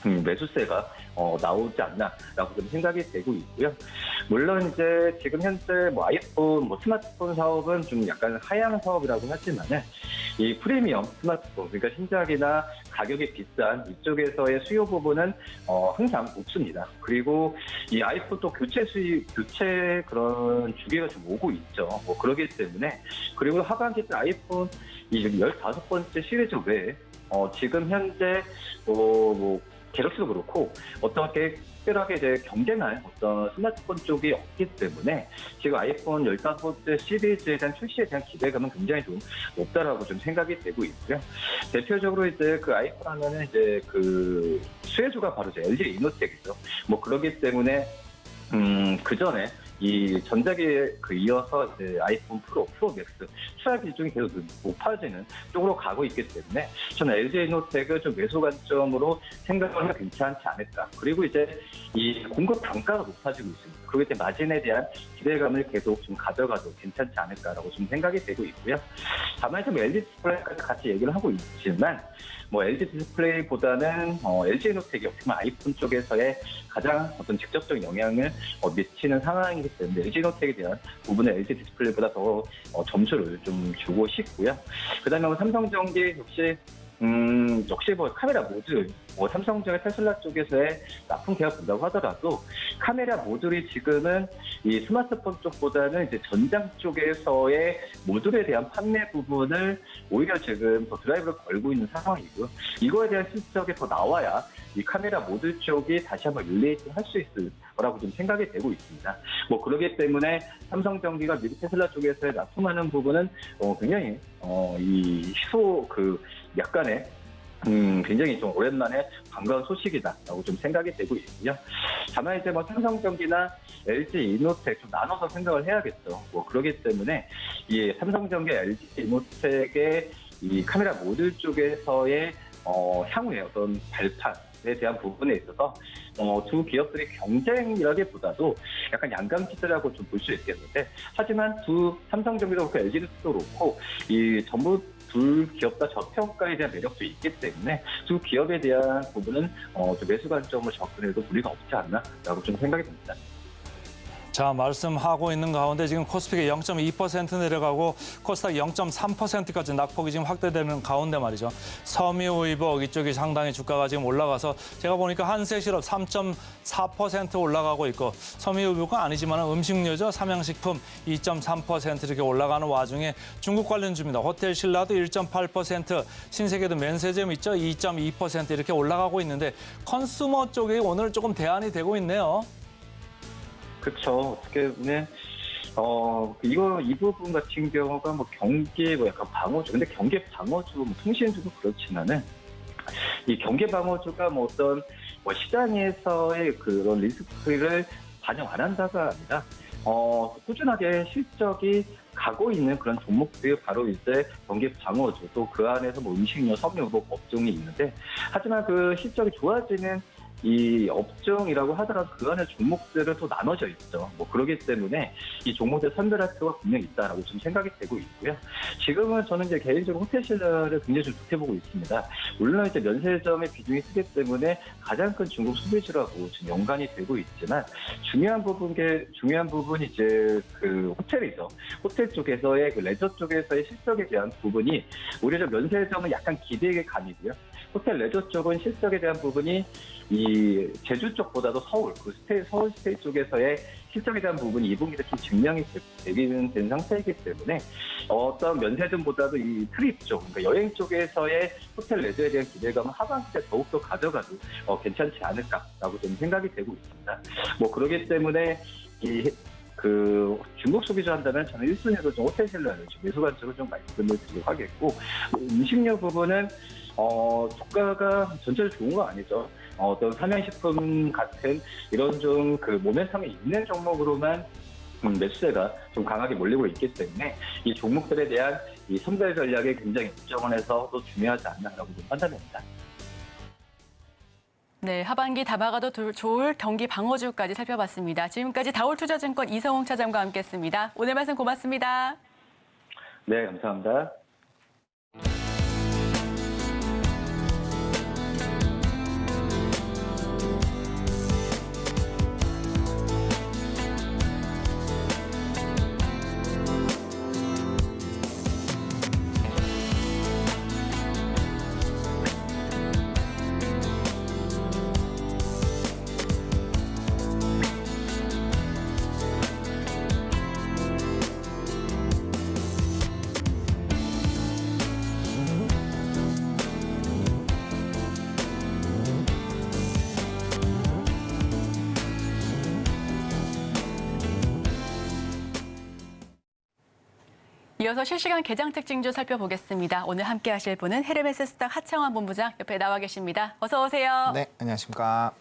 매수세가 나오지 않나라고 좀 생각이 되고 있고요. 물론 이제 지금 현재 뭐 아이폰, 뭐 스마트폰 사업은 좀 약간 하향 사업이라고 하지만은 이 프리미엄 스마트폰, 그러니까 신작이나 가격이 비싼 이쪽에서의 수요 부분은 항상 높습니다. 그리고 이 아이폰 또 교체 그런 주기가 좀 오고 있죠. 뭐 그러기 때문에 그리고 하반기 때 아이폰 이 15번째 시리즈 외에 지금 현재 뭐 갤럭시도 그렇고 어떻게 특별하게 이제 경쟁할 어떤 스마트폰 쪽이 없기 때문에 지금 아이폰 15번째 시리즈에 대한 출시에 대한 기대감은 굉장히 좀 높다라고 좀 생각이 되고 있고요. 대표적으로 이제 그 아이폰 하면은 이제 그 수혜주가 바로 이제 LG 이노텍이죠. 뭐 그러기 때문에 그 전에 이 전작에 이어서 이제 아이폰 프로 맥스 투자 비중이 계속 높아지는 쪽으로 가고 있기 때문에 저는 LG 이노텍을 좀 매수 관점으로 생각을 하면 괜찮지 않을까. 그리고 이제 이 공급 단가가 높아지고 있습니다. 그렇기 때문에 마진에 대한 기대감을 계속 좀 가져가도 괜찮지 않을까라고 좀 생각이 되고 있고요. 다만 좀 LG 디스플레이까지 같이 얘기를 하고 있지만 뭐 LG 디스플레이보다는 LG 이노텍이 어떻게 보면 아이폰 쪽에서의 가장 어떤 직접적인 영향을 미치는 상황이기 때문에 LG 이노텍에 대한 부분은 LG 디스플레이보다 더 점수를 좀 주고 싶고요. 그다음에 뭐 삼성전기 역시 뭐 카메라 모듈, 뭐 삼성전기 테슬라 쪽에서의 나쁜 계약 본다고 하더라도 카메라 모듈이 지금은 이 스마트폰 쪽보다는 이제 전장 쪽에서의 모듈에 대한 판매 부분을 오히려 지금 더 드라이브를 걸고 있는 상황이고요. 이거에 대한 실적이 더 나와야 이 카메라 모듈 쪽이 다시 한번 릴레이트 할 수 있을 거라고 좀 생각이 되고 있습니다. 뭐 그러기 때문에 삼성전기가 미국 테슬라 쪽에서의 납품하는 부분은 굉장히 약간의 굉장히 좀 오랜만에 반가운 소식이다라고 좀 생각이 되고 있고요. 다만 이제 뭐 삼성전기나 LG 이노텍 좀 나눠서 생각을 해야겠죠. 뭐 그러기 때문에 이 삼성전기, LG 이노텍의 이 카메라 모듈 쪽에서의 향후의 어떤 발판에 대한 부분에 있어서 두 기업들의 경쟁이라기보다도 약간 양강지대라고 좀 볼 수 있겠는데, 하지만 삼성전기도 그렇고 LG도 그렇고 이 전부 둘 기업 다 저평가에 대한 매력도 있기 때문에 두 기업에 대한 부분은 좀 매수 관점을 접근해도 무리가 없지 않나라고 좀 생각이 듭니다. 자, 말씀하고 있는 가운데 지금 코스피가 0.2% 내려가고 코스닥 0.3%까지 낙폭이 지금 확대되는 가운데 말이죠. 섬유의복 이쪽이 상당히 주가가 지금 올라가서 제가 보니까 한세실업 3.4% 올라가고 있고, 섬유의복은 아니지만 음식료죠. 삼양식품 2.3% 이렇게 올라가는 와중에 중국 관련주입니다. 호텔 신라도 1.8%, 신세계도 면세점 있죠. 2.2% 이렇게 올라가고 있는데 컨슈머 쪽이 오늘 조금 대안이 되고 있네요. 그렇죠. 어떻게 보면 이 부분 같은 경우가 뭐 경기 약간 방어주, 근데 경기 방어주, 통신주도 그렇지만은 이 경기 방어주가 뭐 어떤 시장에서의 그런 리스크를 반영 안 한다가 아니라 꾸준하게 실적이 가고 있는 그런 종목들이 바로 이제 경기 방어주, 또 그 안에서 뭐 음식료, 섬유의복 업종이 있는데, 하지만 그 실적이 좋아지는 이 업종이라고 하더라도 그 안에 종목들은 또 나눠져 있죠. 뭐 그러기 때문에 이 종목들 선별할 필요가 분명히 있다라고 좀 생각이 되고 있고요. 지금은 저는 이제 개인적으로 호텔신라를 굉장히 좀 좋게 보고 있습니다. 물론 이제 면세점의 비중이 크기 때문에 가장 큰 중국 소비주라고 지금 연관이 되고 있지만, 중요한 부분이 이제 그 호텔이죠. 호텔 쪽에서의 그 레저 쪽에서의 실적에 대한 부분이 오히려 면세점은 약간 기대의 감이고요. 호텔 레저 쪽은 실적에 대한 부분이 이 제주 쪽보다도 서울 스테이 쪽에서의 실적에 대한 부분이 2분기에 좀 증명이 된 상태이기 때문에 어떤 면세점보다도 이 트립 쪽, 그러니까 여행 쪽에서의 호텔 레저에 대한 기대감은 하반기 때 더욱더 가져가도 괜찮지 않을까라고 좀 생각이 되고 있습니다. 뭐 그러기 때문에 중국 소비자 한다면 저는 1순위로 좀 호텔 신라를 좀 매수 관점으로 좀 말씀을 드리도록 하겠고, 음식료 부분은 주가가 전체적으로 좋은 거 아니죠. 어떤 삼양식품 같은 이런 좀 그 모멘텀이 있는 종목으로만 매수세가 좀 강하게 몰리고 있기 때문에 이 종목들에 대한 이 선별 전략에 굉장히 국정원에서도 중요하지 않나라고 좀 판단됩니다. 네, 하반기 다가가도 좋을 경기 방어주까지 살펴봤습니다. 지금까지 다올투자증권 이성홍 차장과 함께했습니다. 오늘 말씀 고맙습니다. 네, 감사합니다. 이어서 실시간 개장 특징주 살펴보겠습니다. 오늘 함께 하실 분은 헤르메스 스탁 하창원 본부장 옆에 나와 계십니다. 어서 오세요. 네, 안녕하십니까.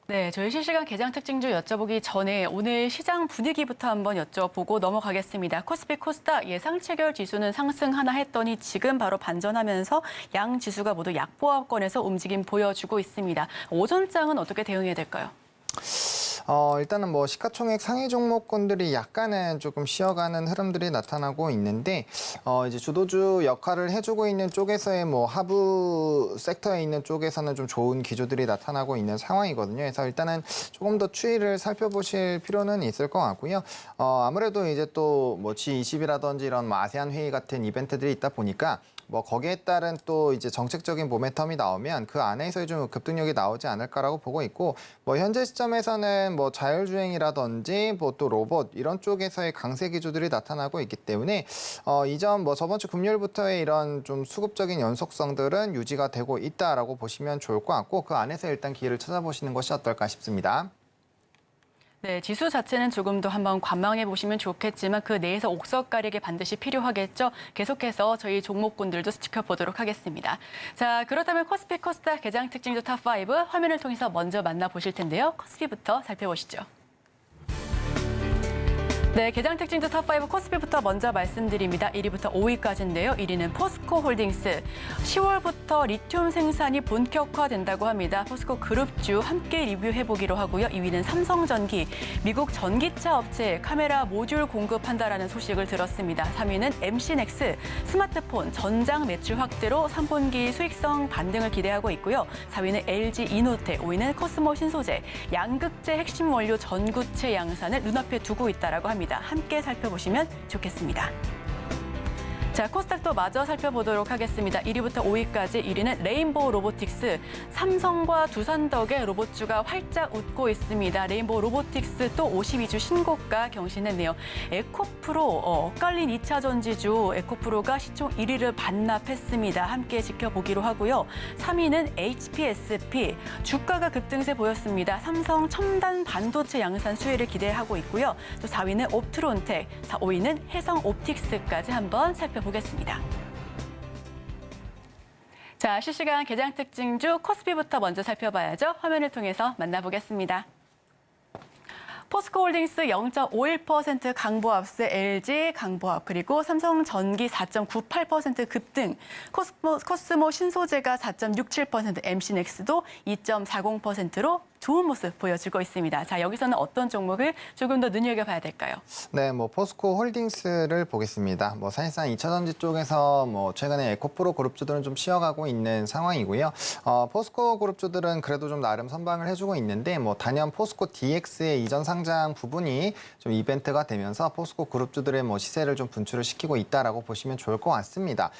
네, 저희 실시간 개장 특징주 여쭤보기 전에 오늘 시장 분위기부터 한번 여쭤보고 넘어가겠습니다. 코스피 코스닥 예상 체결 지수는 상승하나 했더니 지금 바로 반전하면서 양 지수가 모두 약보합권에서 움직임 보여주고 있습니다. 오전장은 어떻게 대응해야 될까요? 일단은 뭐 시가총액 상위 종목군들이 약간은 조금 쉬어가는 흐름들이 나타나고 있는데, 이제 주도주 역할을 해주고 있는 쪽에서의 뭐 하부 섹터에 있는 쪽에서는 좀 좋은 기조들이 나타나고 있는 상황이거든요. 그래서 일단은 조금 더 추이를 살펴보실 필요는 있을 것 같고요. 아무래도 이제 또 뭐 G20이라든지 이런 뭐 아세안 회의 같은 이벤트들이 있다 보니까 뭐 거기에 따른 또 이제 정책적인 모멘텀이 나오면 그 안에서 좀 급등력이 나오지 않을까라고 보고 있고, 뭐 현재 시점에서는 뭐 자율주행이라든지 뭐 또 로봇 이런 쪽에서의 강세 기조들이 나타나고 있기 때문에 이전 뭐 저번 주 금요일부터의 이런 좀 수급적인 연속성들은 유지가 되고 있다라고 보시면 좋을 것 같고, 그 안에서 일단 기회를 찾아보시는 것이 어떨까 싶습니다. 네, 지수 자체는 조금 더 한번 관망해 보시면 좋겠지만 그 내에서 옥석 가리기 반드시 필요하겠죠. 계속해서 저희 종목군들도 지켜보도록 하겠습니다. 자, 그렇다면 코스피 코스닥 개장 특징주 탑5 화면을 통해서 먼저 만나보실 텐데요. 코스피부터 살펴보시죠. 네, 개장 특징주 탑5 코스피부터 먼저 말씀드립니다. 1위부터 5위까지인데요. 1위는 포스코 홀딩스. 10월부터 리튬 생산이 본격화된다고 합니다. 포스코 그룹주 함께 리뷰해보기로 하고요. 2위는 삼성전기. 미국 전기차 업체에 카메라 모듈 공급한다라는 소식을 들었습니다. 3위는 MC넥스. 스마트폰 전장 매출 확대로 3분기 수익성 반등을 기대하고 있고요. 4위는 LG 이노텍. 5위는 코스모 신소재. 양극재 핵심 원료 전구체 양산을 눈앞에 두고 있다라고 합니다. 함께 살펴보시면 좋겠습니다. 자, 코스닥도 마저 살펴보도록 하겠습니다. 1위부터 5위까지 1위는 레인보우 로보틱스. 삼성과 두산 덕에 로봇주가 활짝 웃고 있습니다. 레인보우 로보틱스 또 52주 신고가 경신했네요. 에코프로, 엇갈린 2차 전지주 에코프로가 시총 1위를 반납했습니다. 함께 지켜보기로 하고요. 3위는 HPSP. 주가가 급등세 보였습니다. 삼성 첨단 반도체 양산 수혜를 기대하고 있고요. 또 4위는 옵트론텍, 5위는 해성옵틱스까지 한번 살펴보겠습니다. 자, 실시간 개장 특징주 코스피부터 먼저 살펴봐야죠. 화면을 통해서 만나보겠습니다. 포스코홀딩스 0.51% 강보합세, LG 강보합, 그리고 삼성전기 4.98% 급등, 코스모 신소재가 4.67%, MC넥스도 2.40%로 좋은 모습 보여주고 있습니다. 자, 여기서는 어떤 종목을 조금 더 눈여겨봐야 될까요? 네, 뭐 포스코 홀딩스를 보겠습니다. 뭐 사실상 2차전지 쪽에서 뭐 최근에 에코프로 그룹주들은 좀 쉬어가고 있는 상황이고요. 포스코 그룹주들은 그래도 좀 나름 선방을 해주고 있는데, 뭐 단연 포스코 DX의 이전 상장 부분이 좀 이벤트가 되면서 포스코 그룹주들의 뭐 시세를 좀 분출을 시키고 있다라고 보시면 좋을 것 같습니다.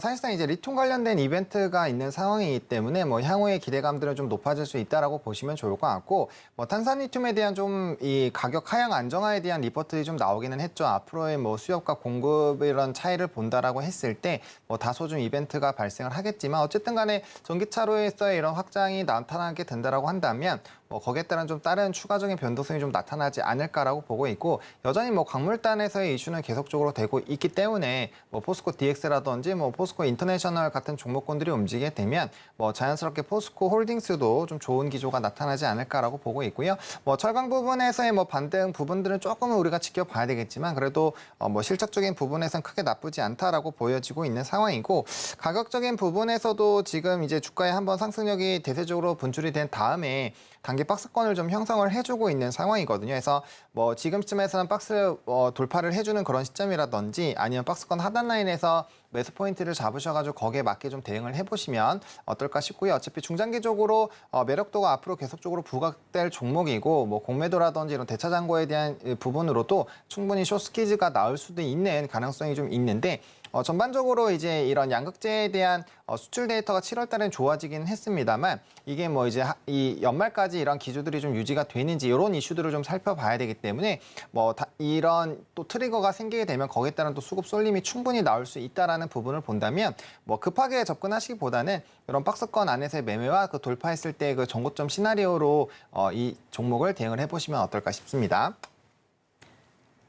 사실상 이제 리튬 관련된 이벤트가 있는 상황이기 때문에 뭐 향후의 기대감들은 좀 높아질 수 있다라고 보시면 좋을 것 같고, 뭐 탄산리튬에 대한 좀 이 가격 하향 안정화에 대한 리포트들이 좀 나오기는 했죠. 앞으로의 뭐 수요과 공급 이런 차이를 본다라고 했을 때 뭐 다소 좀 이벤트가 발생을 하겠지만, 어쨌든 간에 전기차로에서의 이런 확장이 나타나게 된다라고 한다면 뭐 거기에 따른 좀 다른 추가적인 변동성이 좀 나타나지 않을까라고 보고 있고, 여전히 뭐 광물단에서의 이슈는 계속적으로 되고 있기 때문에 뭐 포스코 DX라든지 뭐 포스코 인터내셔널 같은 종목군들이 움직이게 되면 뭐 자연스럽게 포스코 홀딩스도 좀 좋은 기조가 나타나지 않을까라고 보고 있고요. 뭐 철강 부분에서의 뭐 반등 부분들은 조금은 우리가 지켜봐야 되겠지만, 그래도 뭐 실적적인 부분에서는 크게 나쁘지 않다라고 보여지고 있는 상황이고, 가격적인 부분에서도 지금 이제 주가에 한번 상승력이 대세적으로 분출이 된 다음에 단기 박스권을 좀 형성을 해주고 있는 상황이거든요. 그래서 뭐 지금쯤에서는 박스 돌파를 해주는 그런 시점이라든지, 아니면 박스권 하단 라인에서 매수 포인트를 잡으셔가지고 거기에 맞게 좀 대응을 해보시면 어떨까 싶고요. 어차피 중장기적으로 매력도가 앞으로 계속적으로 부각될 종목이고, 뭐 공매도라든지 이런 대차장고에 대한 부분으로도 충분히 숏스퀴즈가 나올 수도 있는 가능성이 좀 있는데, 전반적으로 이제 이런 양극재에 대한 수출 데이터가 7월 달엔 좋아지긴 했습니다만, 이게 뭐 이제 이 연말까지 이런 기조들이 좀 유지가 되는지 이런 이슈들을 좀 살펴봐야 되기 때문에, 뭐 이런 또 트리거가 생기게 되면 거기에 따른 또 수급 쏠림이 충분히 나올 수 있다라는 부분을 본다면, 뭐 급하게 접근하시기보다는 이런 박스권 안에서의 매매와 그 돌파했을 때 그 전고점 시나리오로 이 종목을 대응을 해보시면 어떨까 싶습니다.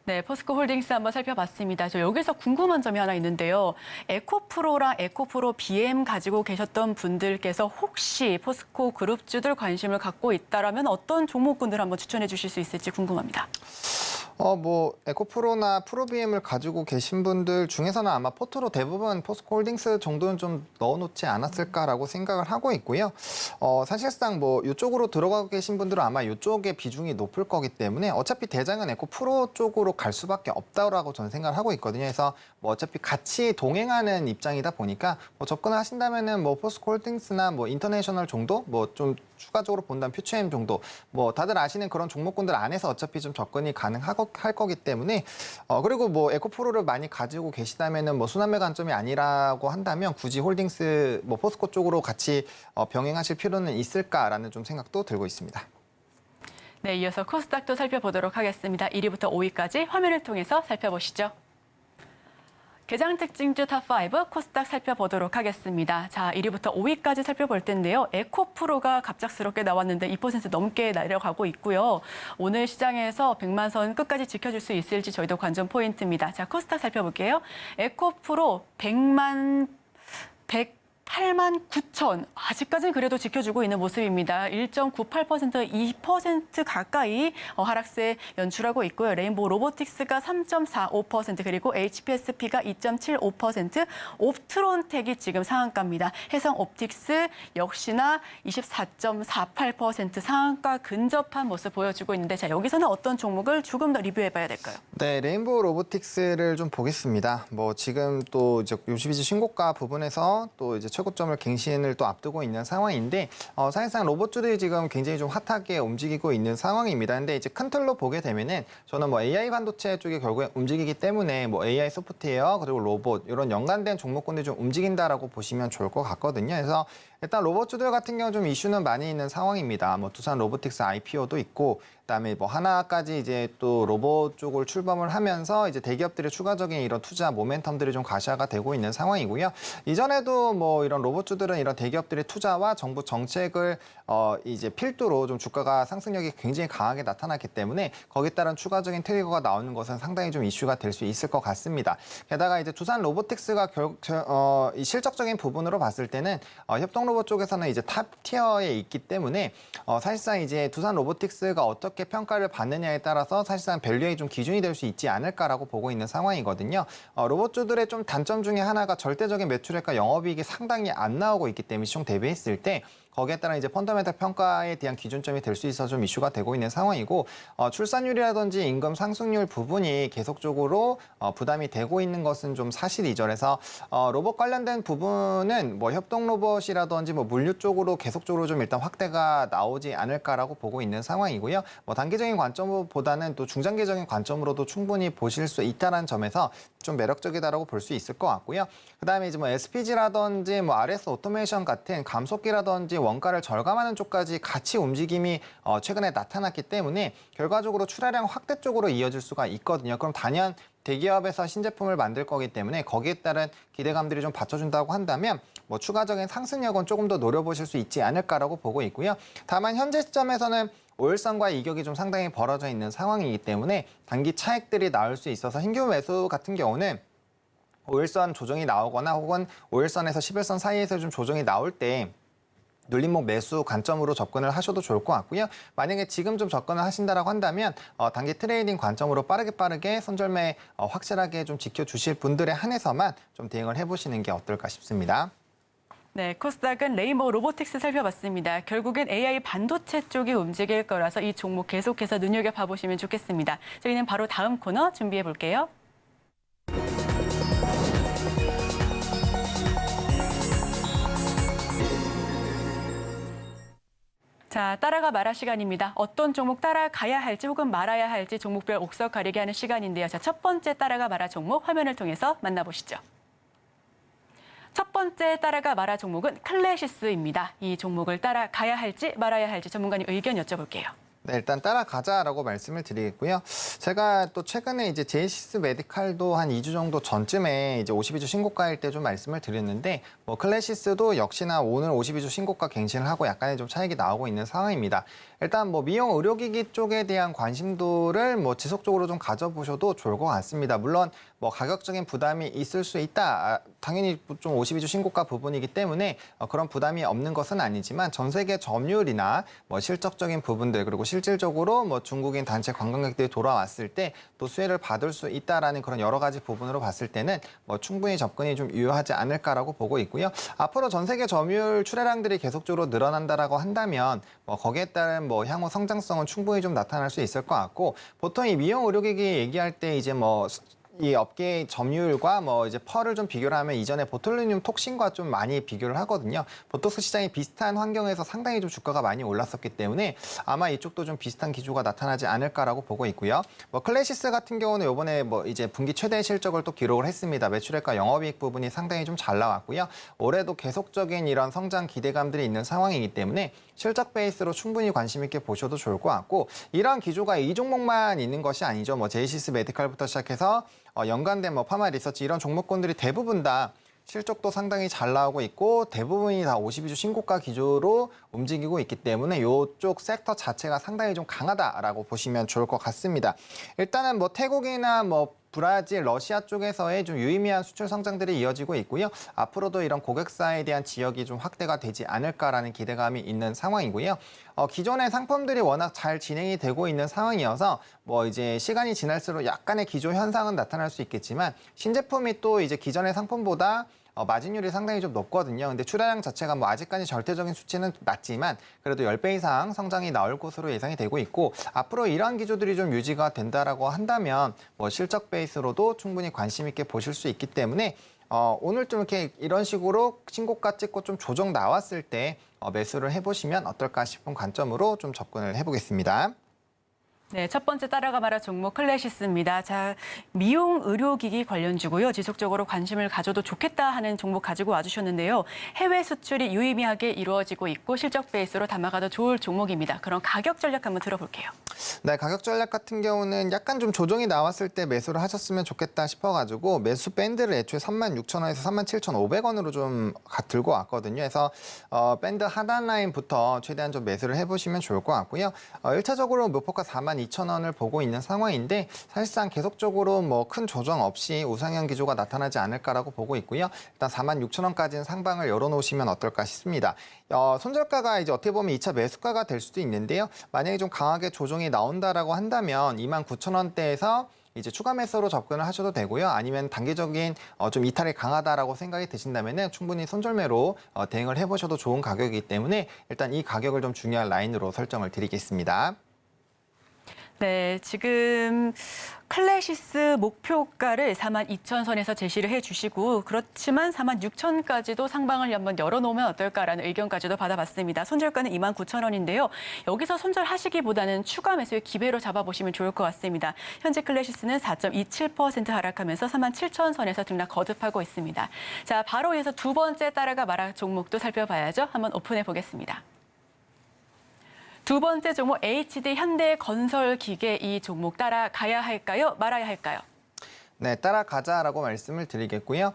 네, 포스코 홀딩스 한번 살펴봤습니다. 저 여기서 궁금한 점이 하나 있는데요. 에코프로랑 에코프로 BM 가지고 계셨던 분들께서 혹시 포스코 그룹주들 관심을 갖고 있다라면 어떤 종목군들 한번 추천해 주실 수 있을지 궁금합니다. 에코프로나 프로비엠을 가지고 계신 분들 중에서는 아마 포트로 대부분 포스코 홀딩스 정도는 좀 넣어놓지 않았을까라고 생각을 하고 있고요. 사실상 이쪽으로 들어가고 계신 분들은 아마 이쪽의 비중이 높을 거기 때문에 어차피 대장은 에코프로 쪽으로 갈 수밖에 없다라고 저는 생각을 하고 있거든요. 그래서 어차피 같이 동행하는 입장이다 보니까 접근을 하신다면은 포스코 홀딩스나 인터내셔널 정도 좀 추가적으로 본다면 퓨처엠 정도 다들 아시는 그런 종목군들 안에서 어차피 좀 접근이 할 거기 때문에 그리고 에코프로를 많이 가지고 계시다면은 순환매 관점이 아니라고 한다면 굳이 홀딩스 포스코 쪽으로 같이 병행하실 필요는 있을까라는 좀 생각도 들고 있습니다. 네, 이어서 코스닥도 살펴보도록 하겠습니다. 1위부터 5위까지 화면을 통해서 살펴보시죠. 개장 특징주 탑5 코스닥 살펴보도록 하겠습니다. 자, 1위부터 5위까지 살펴볼 텐데요. 에코프로가 갑작스럽게 나왔는데 2% 넘게 내려가고 있고요. 오늘 시장에서 100만 선 끝까지 지켜줄 수 있을지 저희도 관전 포인트입니다. 자, 코스닥 살펴볼게요. 에코프로 108만 9천. 아직까지는 그래도 지켜주고 있는 모습입니다. 1.98%, 2% 가까이 하락세 연출하고 있고요. 레인보우 로보틱스가 3.45%, 그리고 HPSP가 2.75%, 옵트론텍이 지금 상한가입니다. 해성옵틱스 역시나 24.48% 상한가 근접한 모습 보여주고 있는데, 자, 여기서는 어떤 종목을 조금 더 리뷰해봐야 될까요? 네, 레인보우 로보틱스를 좀 보겠습니다. 지금 또 이제 52주 신고가 부분에서 또 이제 최고점을 갱신을 또 앞두고 있는 상황인데 사실상 로봇주들이 지금 굉장히 좀 핫하게 움직이고 있는 상황입니다. 근데 이제 큰 틀로 보게 되면은 저는 AI 반도체 쪽이 결국에 움직이기 때문에 AI 소프트웨어 그리고 로봇 이런 연관된 종목군들이 좀 움직인다라고 보시면 좋을 것 같거든요. 그래서 일단 로봇주들 같은 경우 좀 이슈는 많이 있는 상황입니다. 두산 로보틱스 IPO도 있고, 그다음에 하나까지 이제 또 로봇 쪽을 출범을 하면서 이제 대기업들의 추가적인 이런 투자 모멘텀들이 좀 가시화가 되고 있는 상황이고요. 이전에도 이런 로봇주들은 이런 대기업들의 투자와 정부 정책을 이제 필두로 좀 주가가 상승력이 굉장히 강하게 나타났기 때문에 거기에 따른 추가적인 트리거가 나오는 것은 상당히 좀 이슈가 될 수 있을 것 같습니다. 게다가 이제 두산 로보틱스가 이 실적적인 부분으로 봤을 때는 협동 로봇 쪽에서는 이제 탑 티어에 있기 때문에 사실상 이제 두산 로보틱스가 어떻게 평가를 받느냐에 따라서 사실상 밸류의 좀 기준이 될 수 있지 않을까라고 보고 있는 상황이거든요. 로봇주들의 좀 단점 중에 하나가 절대적인 매출액과 영업이익이 상당히 안 나오고 있기 때문에 시총 대비했을 때 거기에 따라 이제 펀더멘탈 평가에 대한 기준점이 될 수 있어서 좀 이슈가 되고 있는 상황이고 출산율이라든지 임금 상승률 부분이 계속적으로 부담이 되고 있는 것은 좀 사실이죠. 그래서 로봇 관련된 부분은 협동 로봇이라든지 물류 쪽으로 계속적으로 좀 일단 확대가 나오지 않을까라고 보고 있는 상황이고요. 단기적인 관점보다는 또 중장기적인 관점으로도 충분히 보실 수 있다는 점에서 좀 매력적이다라고 볼 수 있을 것 같고요. 그다음에 이제 SPG라든지 RS 오토메이션 같은 감속기라든지 원가를 절감하는 쪽까지 같이 움직임이 최근에 나타났기 때문에 결과적으로 출하량 확대 쪽으로 이어질 수가 있거든요. 그럼 단연 대기업에서 신제품을 만들 거기 때문에 거기에 따른 기대감들이 좀 받쳐준다고 한다면 추가적인 상승력은 조금 더 노려보실 수 있지 않을까라고 보고 있고요. 다만 현재 시점에서는 오일선과의 이격이 좀 상당히 벌어져 있는 상황이기 때문에 단기 차익들이 나올 수 있어서 신규 매수 같은 경우는 오일선 조정이 나오거나 혹은 오일선에서 11선 사이에서 좀 조정이 나올 때 눌림목 매수 관점으로 접근을 하셔도 좋을 것 같고요. 만약에 지금 좀 접근을 하신다라고 한다면 단기 트레이딩 관점으로 빠르게 손절매 확실하게 좀 지켜주실 분들에 한해서만 좀 대응을 해보시는 게 어떨까 싶습니다. 네, 코스닥은 레인보우 로보틱스 살펴봤습니다. 결국엔 AI 반도체 쪽이 움직일 거라서 이 종목 계속해서 눈여겨봐보시면 좋겠습니다. 저희는 바로 다음 코너 준비해 볼게요. 자, 따라가 말아 시간입니다. 어떤 종목 따라가야 할지 혹은 말아야 할지 종목별 옥석 가리게 하는 시간인데요. 자, 첫 번째 따라가 말아 종목 화면을 통해서 만나보시죠. 첫 번째 따라가 말아 종목은 클래시스입니다. 이 종목을 따라가야 할지 말아야 할지 전문가님 의견 여쭤볼게요. 네, 일단 따라가자라고 말씀을 드리겠고요. 제가 또 최근에 이제 제이시스 메디칼도 한 2주 정도 전쯤에 이제 52주 신고가일 때 좀 말씀을 드렸는데, 뭐 클래시스도 역시나 오늘 52주 신고가 갱신을 하고 약간의 좀 차익이 나오고 있는 상황입니다. 일단 뭐 미용 의료기기 쪽에 대한 관심도를 뭐 지속적으로 좀 가져보셔도 좋을 것 같습니다. 물론 뭐 가격적인 부담이 있을 수 있다. 당연히 좀 52주 신고가 부분이기 때문에 그런 부담이 없는 것은 아니지만 전 세계 점유율이나 뭐 실적적인 부분들 그리고 실질적으로 뭐 중국인 단체 관광객들이 돌아왔을 때 또 수혜를 받을 수 있다라는 그런 여러 가지 부분으로 봤을 때는 뭐 충분히 접근이 좀 유효하지 않을까라고 보고 있고요. 앞으로 전 세계 점유율 출하량들이 계속적으로 늘어난다라고 한다면 뭐 거기에 따른 뭐 향후 성장성은 충분히 좀 나타날 수 있을 것 같고, 보통 이 미용 의료기기 얘기할 때 이제 뭐 이 업계의 점유율과 뭐 이제 펄을 좀 비교를 하면 이전에 보툴리늄 톡신과 좀 많이 비교를 하거든요. 보톡스 시장이 비슷한 환경에서 상당히 좀 주가가 많이 올랐었기 때문에 아마 이쪽도 좀 비슷한 기조가 나타나지 않을까라고 보고 있고요. 뭐 클래시스 같은 경우는 이번에 뭐 이제 분기 최대 실적을 또 기록을 했습니다. 매출액과 영업이익 부분이 상당히 좀 잘 나왔고요. 올해도 계속적인 이런 성장 기대감들이 있는 상황이기 때문에 실적 베이스로 충분히 관심 있게 보셔도 좋을 것 같고, 이러한 기조가 이 종목만 있는 것이 아니죠. 뭐 제이시스 메디칼부터 시작해서 연관된 뭐 파마 리서치 이런 종목군들이 대부분 다 실적도 상당히 잘 나오고 있고 대부분이 다 52주 신고가 기조로 움직이고 있기 때문에 이쪽 섹터 자체가 상당히 좀 강하다라고 보시면 좋을 것 같습니다. 일단은 뭐 태국이나 뭐 브라질, 러시아 쪽에서의 좀 유의미한 수출 성장들이 이어지고 있고요. 앞으로도 이런 고객사에 대한 지역이 좀 확대가 되지 않을까라는 기대감이 있는 상황이고요. 기존의 상품들이 워낙 잘 진행이 되고 있는 상황이어서 뭐 이제 시간이 지날수록 약간의 기조 현상은 나타날 수 있겠지만 신제품이 또 이제 기존의 상품보다 마진율이 상당히 좀 높거든요. 근데 출하량 자체가 뭐 아직까지 절대적인 수치는 낮지만 그래도 10배 이상 성장이 나올 것으로 예상이 되고 있고, 앞으로 이러한 기조들이 좀 유지가 된다라고 한다면 뭐 실적 베이스로도 충분히 관심 있게 보실 수 있기 때문에 오늘 좀 이렇게 이런 식으로 신고가 찍고 좀 조정 나왔을 때 매수를 해보시면 어떨까 싶은 관점으로 좀 접근을 해보겠습니다. 네, 첫 번째 따라가 말할 종목 클래시스입니다. 자, 미용 의료기기 관련주고요. 지속적으로 관심을 가져도 좋겠다 하는 종목 가지고 와주셨는데요. 해외 수출이 유의미하게 이루어지고 있고 실적 베이스로 담아가도 좋을 종목입니다. 그럼 가격 전략 한번 들어볼게요. 네, 가격 전략 같은 경우는 약간 좀 조정이 나왔을 때 매수를 하셨으면 좋겠다 싶어가지고 매수 밴드를 애초에 36,000원에서 37,500원으로 좀 들고 왔거든요. 그래서 밴드 하단 라인부터 최대한 좀 매수를 해보시면 좋을 것 같고요. 1차적으로 목표가 42,000원을 보고 있는 상황인데 사실상 계속적으로 뭐 큰 조정 없이 우상향 기조가 나타나지 않을까라고 보고 있고요. 일단 46,000원까지는 상방을 열어놓으시면 어떨까 싶습니다. 손절가가 이제 어떻게 보면 2차 매수가가 될 수도 있는데요. 만약에 좀 강하게 조정이 나온다라고 한다면 29,000원대에서 이제 추가 매수로 접근을 하셔도 되고요. 아니면 단기적인 좀 이탈이 강하다라고 생각이 드신다면은 충분히 손절매로 대응을 해보셔도 좋은 가격이기 때문에 일단 이 가격을 좀 중요한 라인으로 설정을 드리겠습니다. 네, 지금 클래시스 목표가를 42,000선에서 제시를 해주시고 그렇지만 46,000까지도 상방을 한번 열어놓으면 어떨까라는 의견까지도 받아봤습니다. 손절가는 29,000원인데요. 여기서 손절하시기보다는 추가 매수의 기회로 잡아보시면 좋을 것 같습니다. 현재 클래시스는 4.27% 하락하면서 37,000선에서 등락 거듭하고 있습니다. 자, 바로 이어서 두 번째 따라가 말할 종목도 살펴봐야죠. 한번 오픈해 보겠습니다. 두 번째 종목 HD 현대건설기계, 이 종목 따라가야 할까요? 말아야 할까요? 네, 따라가자라고 말씀을 드리겠고요.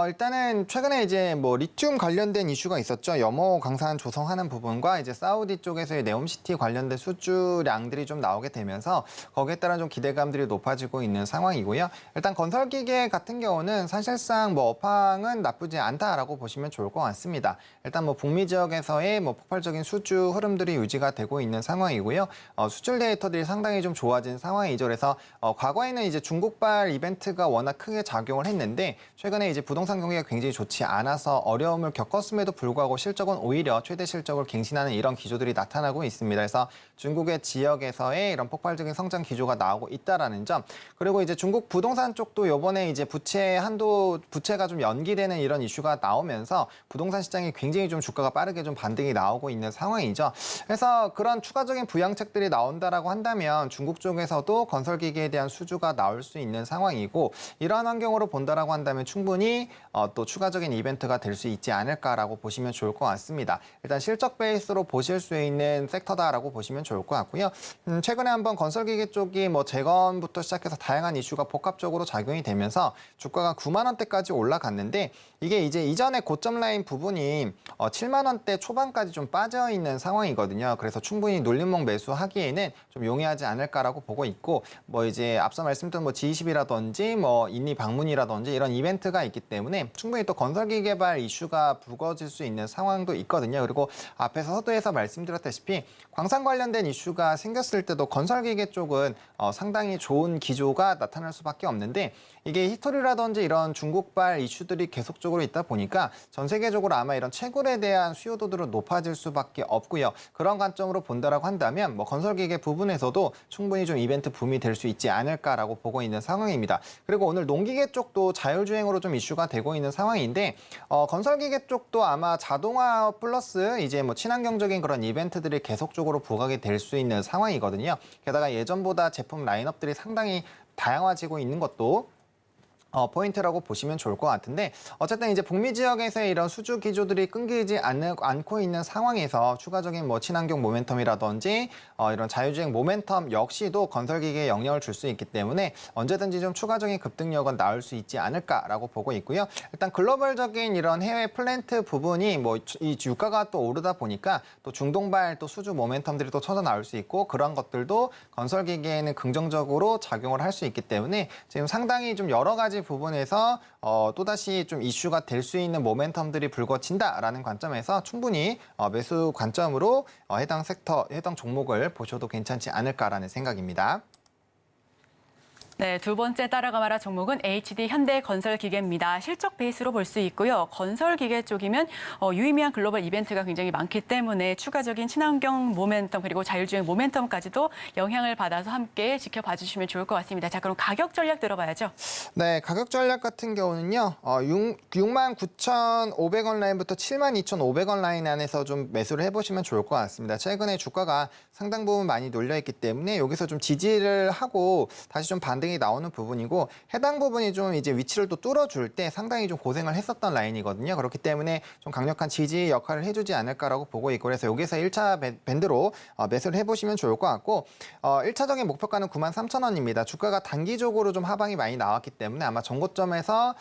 일단은 최근에 이제 뭐 리튬 관련된 이슈가 있었죠. 염호 강산 조성하는 부분과 이제 사우디 쪽에서의 네옴시티 관련된 수주량들이 좀 나오게 되면서 거기에 따른 좀 기대감들이 높아지고 있는 상황이고요. 일단 건설기계 같은 경우는 사실상 뭐 업황은 나쁘지 않다라고 보시면 좋을 것 같습니다. 일단 뭐 북미 지역에서의 뭐 폭발적인 수주 흐름들이 유지가 되고 있는 상황이고요. 수출 데이터들이 상당히 좀 좋아진 상황이죠. 그래서 과거에는 이제 중국발 이벤트가 워낙 크게 작용을 했는데 최근에 이제 부동산 경기가 굉장히 좋지 않아서 어려움을 겪었음에도 불구하고 실적은 오히려 최대 실적을 갱신하는 이런 기조들이 나타나고 있습니다. 그래서 중국의 지역에서의 이런 폭발적인 성장 기조가 나오고 있다라는 점, 그리고 이제 중국 부동산 쪽도 이번에 이제 부채가 좀 연기되는 이런 이슈가 나오면서 부동산 시장이 굉장히 좀 주가가 빠르게 좀 반등이 나오고 있는 상황이죠. 그래서 그런 추가적인 부양책들이 나온다라고 한다면 중국 쪽에서도 건설기계에 대한 수주가 나올 수 있는 상황. 상황이고 이러한 환경으로 본다라고 한다면 충분히 또 추가적인 이벤트가 될 수 있지 않을까라고 보시면 좋을 것 같습니다. 일단 실적 베이스로 보실 수 있는 섹터다라고 보시면 좋을 것 같고요. 최근에 한번 건설기계 쪽이 뭐 재건부터 시작해서 다양한 이슈가 복합적으로 작용이 되면서 주가가 9만 원대까지 올라갔는데 이게 이제 이전에 고점 라인 부분이 7만 원대 초반까지 좀 빠져 있는 상황이거든요. 그래서 충분히 눌림목 매수하기에는 좀 용이하지 않을까라고 보고 있고 뭐 이제 앞서 말씀드린 뭐 G20이라든지 뭐 인리 방문이라든지 이런 이벤트가 있기 때문에 충분히 또 건설기 개발 이슈가 불거질 수 있는 상황도 있거든요. 그리고 앞에서 서두에서 말씀드렸다시피 광산 관련된 이슈가 생겼을 때도 건설기계 쪽은 상당히 좋은 기조가 나타날 수밖에 없는데 이게 히스토리라든지 이런 중국발 이슈들이 계속적으로 있다 보니까 전 세계적으로 아마 이런 채굴에 대한 수요도들은 높아질 수밖에 없고요. 그런 관점으로 본다라고 한다면 뭐 건설기계 부분에서도 충분히 좀 이벤트 붐이 될 수 있지 않을까라고 보고 있는 상황입니다. 그리고 오늘 농기계 쪽도 자율주행으로 좀 이슈가 되고 있는 상황인데 건설기계 쪽도 아마 자동화 플러스 이제 뭐 친환경적인 그런 이벤트들이 계속적으로 부각이 될 수 있는 상황이거든요. 게다가 예전보다 제품 라인업들이 상당히 다양화지고 있는 것도 포인트라고 보시면 좋을 것 같은데 어쨌든 이제 북미 지역에서의 이런 수주 기조들이 끊기지 않고 있는 상황에서 추가적인 뭐 친환경 모멘텀이라든지 이런 자율주행 모멘텀 역시도 건설기계에 영향을 줄 수 있기 때문에 언제든지 좀 추가적인 급등력은 나올 수 있지 않을까라고 보고 있고요. 일단 글로벌적인 이런 해외 플랜트 부분이 뭐 이 유가가 또 오르다 보니까 또 중동발 또 수주 모멘텀들이 또 터져 나올 수 있고 그런 것들도 건설기계에는 긍정적으로 작용을 할 수 있기 때문에 지금 상당히 좀 여러 가지 부분에서 또다시 좀 이슈가 될 수 있는 모멘텀들이 불거진다라는 관점에서 충분히 매수 관점으로 해당 섹터, 해당 종목을 보셔도 괜찮지 않을까라는 생각입니다. 네, 두 번째 따라가 말아 종목은 HD 현대건설기계입니다. 실적 베이스로 볼 수 있고요. 건설기계 쪽이면 유의미한 글로벌 이벤트가 굉장히 많기 때문에 추가적인 친환경 모멘텀 그리고 자율주행 모멘텀까지도 영향을 받아서 함께 지켜봐 주시면 좋을 것 같습니다. 자, 그럼 가격 전략 들어봐야죠. 네, 가격 전략 같은 경우는요. 69,500원 라인부터 72,500원 라인 안에서 좀 매수를 해보시면 좋을 것 같습니다. 최근에 주가가 상당 부분 많이 놀려있기 때문에 여기서 좀 지지를 하고 다시 좀 반등이 나오는 부분이고 해당 부분이 좀 이제 위치를 또 뚫어줄 때 상당히 좀 고생을 했었던 라인이거든요. 그렇기 때문에 좀 강력한 지지 역할을 해주지 않을까라고 보고 있고 그래서 여기서 1차 밴드로 매수를 해보시면 좋을 것 같고 1차적인 목표가는 93,000원입니다. 주가가 단기적으로 좀 하방이 많이 나왔기 때문에 아마 전고점에서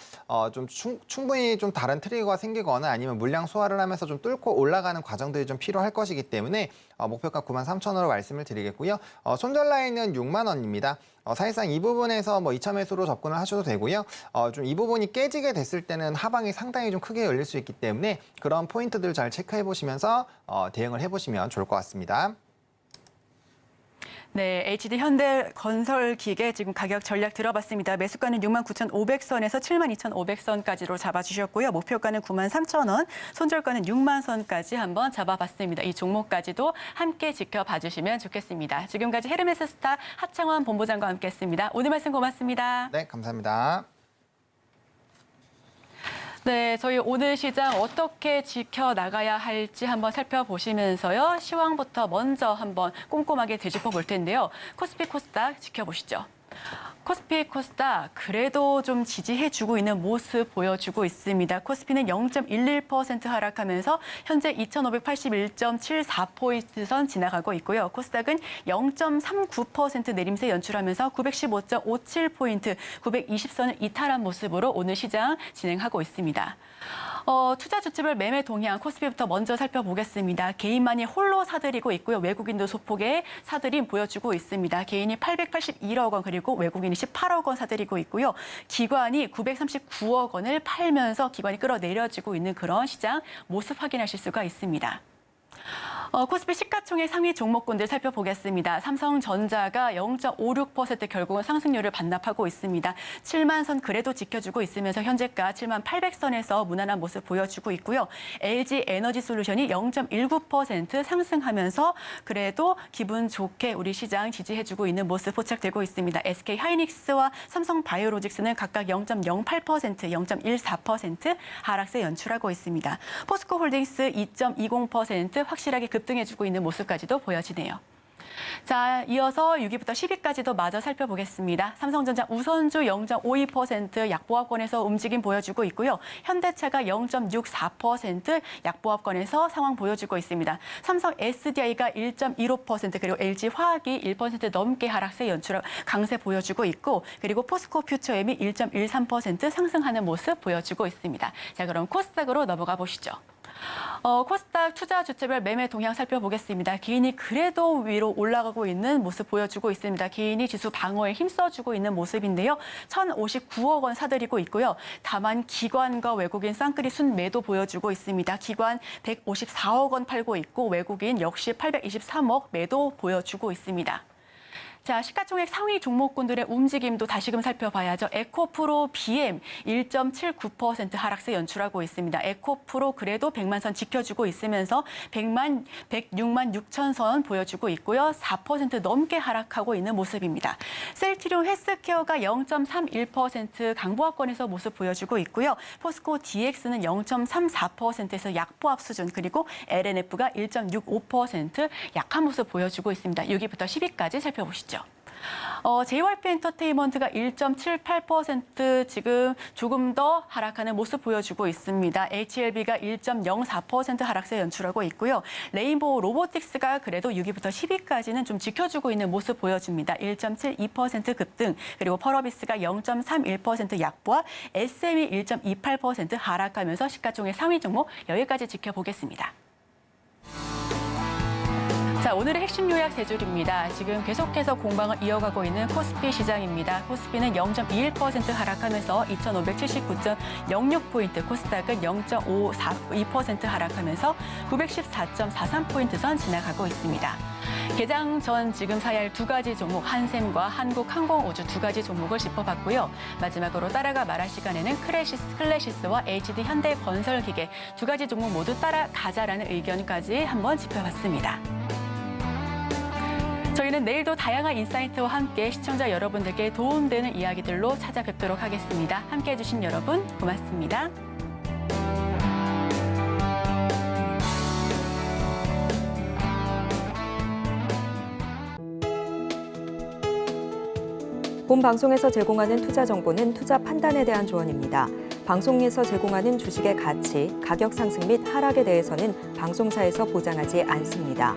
좀 충분히 좀 다른 트리거가 생기거나 아니면 물량 소화를 하면서 좀 뚫고 올라가는 과정들이 좀 필요할 것이기 때문에 목표가 93,000원으로 말씀을 드리겠고요. 손절 라인은 6만 원입니다. 사실상 이 부분에서 뭐 2차 매수로 접근을 하셔도 되고요. 좀 이 부분이 깨지게 됐을 때는 하방이 상당히 좀 크게 열릴 수 있기 때문에 그런 포인트들 잘 체크해 보시면서 대응을 해보시면 좋을 것 같습니다. 네, HD 현대건설기계 지금 가격 전략 들어봤습니다. 매수가는 69,500선에서 72,500선까지로 잡아주셨고요. 목표가는 93,000원, 손절가는 6만 선까지 한번 잡아봤습니다. 이 종목까지도 함께 지켜봐 주시면 좋겠습니다. 지금까지 헤르메스 스타 하창원 본부장과 함께했습니다. 오늘 말씀 고맙습니다. 네, 감사합니다. 네, 저희 오늘 시장 어떻게 지켜나가야 할지 한번 살펴보시면서요. 시황부터 먼저 한번 꼼꼼하게 되짚어 볼 텐데요. 코스피 코스닥 지켜보시죠. 코스피 코스닥 그래도 좀 지지해주고 있는 모습 보여주고 있습니다. 코스피는 0.11% 하락하면서 현재 2,581.74포인트 선 지나가고 있고요. 코스닥은 0.39% 내림세 연출하면서 915.57포인트, 920선을 이탈한 모습으로 오늘 시장 진행하고 있습니다. 투자 주체별 매매 동향 코스피부터 먼저 살펴보겠습니다. 개인만이 홀로 사들이고 있고요. 외국인도 소폭의 사들임 보여주고 있습니다. 개인이 881억 원 그리고 외국인이 18억 원 사들이고 있고요. 기관이 939억 원을 팔면서 기관이 끌어내려지고 있는 그런 시장 모습 확인하실 수가 있습니다. 코스피 시가총액 상위 종목군들 살펴보겠습니다. 삼성전자가 0.56% 결국은 상승률을 반납하고 있습니다. 7만 선 그래도 지켜주고 있으면서 현재가 7만 800선에서 무난한 모습 보여주고 있고요. LG 에너지솔루션이 0.19% 상승하면서 그래도 기분 좋게 우리 시장 지지해주고 있는 모습 포착되고 있습니다. SK 하이닉스와 삼성 바이오로직스는 각각 0.08%, 0.14% 하락세 연출하고 있습니다. 포스코 홀딩스 2.20% 확실하게 급등해주고 있는 모습까지도 보여지네요. 자, 이어서 6위부터 10위까지도 마저 살펴보겠습니다. 삼성전자 우선주 0.52% 약보합권에서 움직임 보여주고 있고요. 현대차가 0.64% 약보합권에서 상황 보여주고 있습니다. 삼성 SDI가 1.15% 그리고 LG화학이 1% 넘게 하락세 연출 강세 보여주고 있고 그리고 포스코 퓨처엠이 1.13% 상승하는 모습 보여주고 있습니다. 자, 그럼 코스닥으로 넘어가 보시죠. 코스닥 투자 주체별 매매 동향 살펴보겠습니다. 개인이 그래도 위로 올라가고 있는 모습 보여주고 있습니다. 개인이 지수 방어에 힘써주고 있는 모습인데요. 1,059억 원 사들이고 있고요. 다만 기관과 외국인 쌍끌이 순매도 보여주고 있습니다. 기관 154억 원 팔고 있고 외국인 역시 823억 매도 보여주고 있습니다. 자, 시가총액 상위 종목군들의 움직임도 다시금 살펴봐야죠. 에코프로 BM 1.79% 하락세 연출하고 있습니다. 에코프로 그래도 100만 선 지켜주고 있으면서 106만 6천 선 보여주고 있고요. 4% 넘게 하락하고 있는 모습입니다. 셀트리온 헬스케어가 0.31% 강보합권에서 모습 보여주고 있고요. 포스코 DX는 0.34%에서 약보합 수준 그리고 LNF가 1.65% 약한 모습 보여주고 있습니다. 6위부터 10위까지 살펴보시죠. JYP 엔터테인먼트가 1.78% 지금 조금 더 하락하는 모습 보여주고 있습니다. HLB가 1.04% 하락세 연출하고 있고요. 레인보우 로보틱스가 그래도 6위부터 10위까지는 좀 지켜주고 있는 모습 보여줍니다. 1.72% 급등, 그리고 펄어비스가 0.31% 약보합, SM이 1.28% 하락하면서 시가총액 상위 종목 여기까지 지켜보겠습니다. 자, 오늘의 핵심 요약 세 줄입니다. 지금 계속해서 공방을 이어가고 있는 코스피 시장입니다. 코스피는 0.21% 하락하면서 2,579.06포인트, 코스닥은 0.52% 하락하면서 914.43포인트 선 지나가고 있습니다. 개장 전 지금 사야 할 두 가지 종목, 한샘과 한국항공우주 두 가지 종목을 짚어봤고요. 마지막으로 따라가 말할 시간에는 클래시스와 HD 현대건설기계 두 가지 종목 모두 따라가자라는 의견까지 한번 짚어봤습니다. 저희는 내일도 다양한 인사이트와 함께 시청자 여러분들께 도움되는 이야기들로 찾아뵙도록 하겠습니다. 함께해 주신 여러분 고맙습니다. 본 방송에서 제공하는 투자 정보는 투자 판단에 대한 조언입니다. 방송에서 제공하는 주식의 가치, 가격 상승 및 하락에 대해서는 방송사에서 보장하지 않습니다.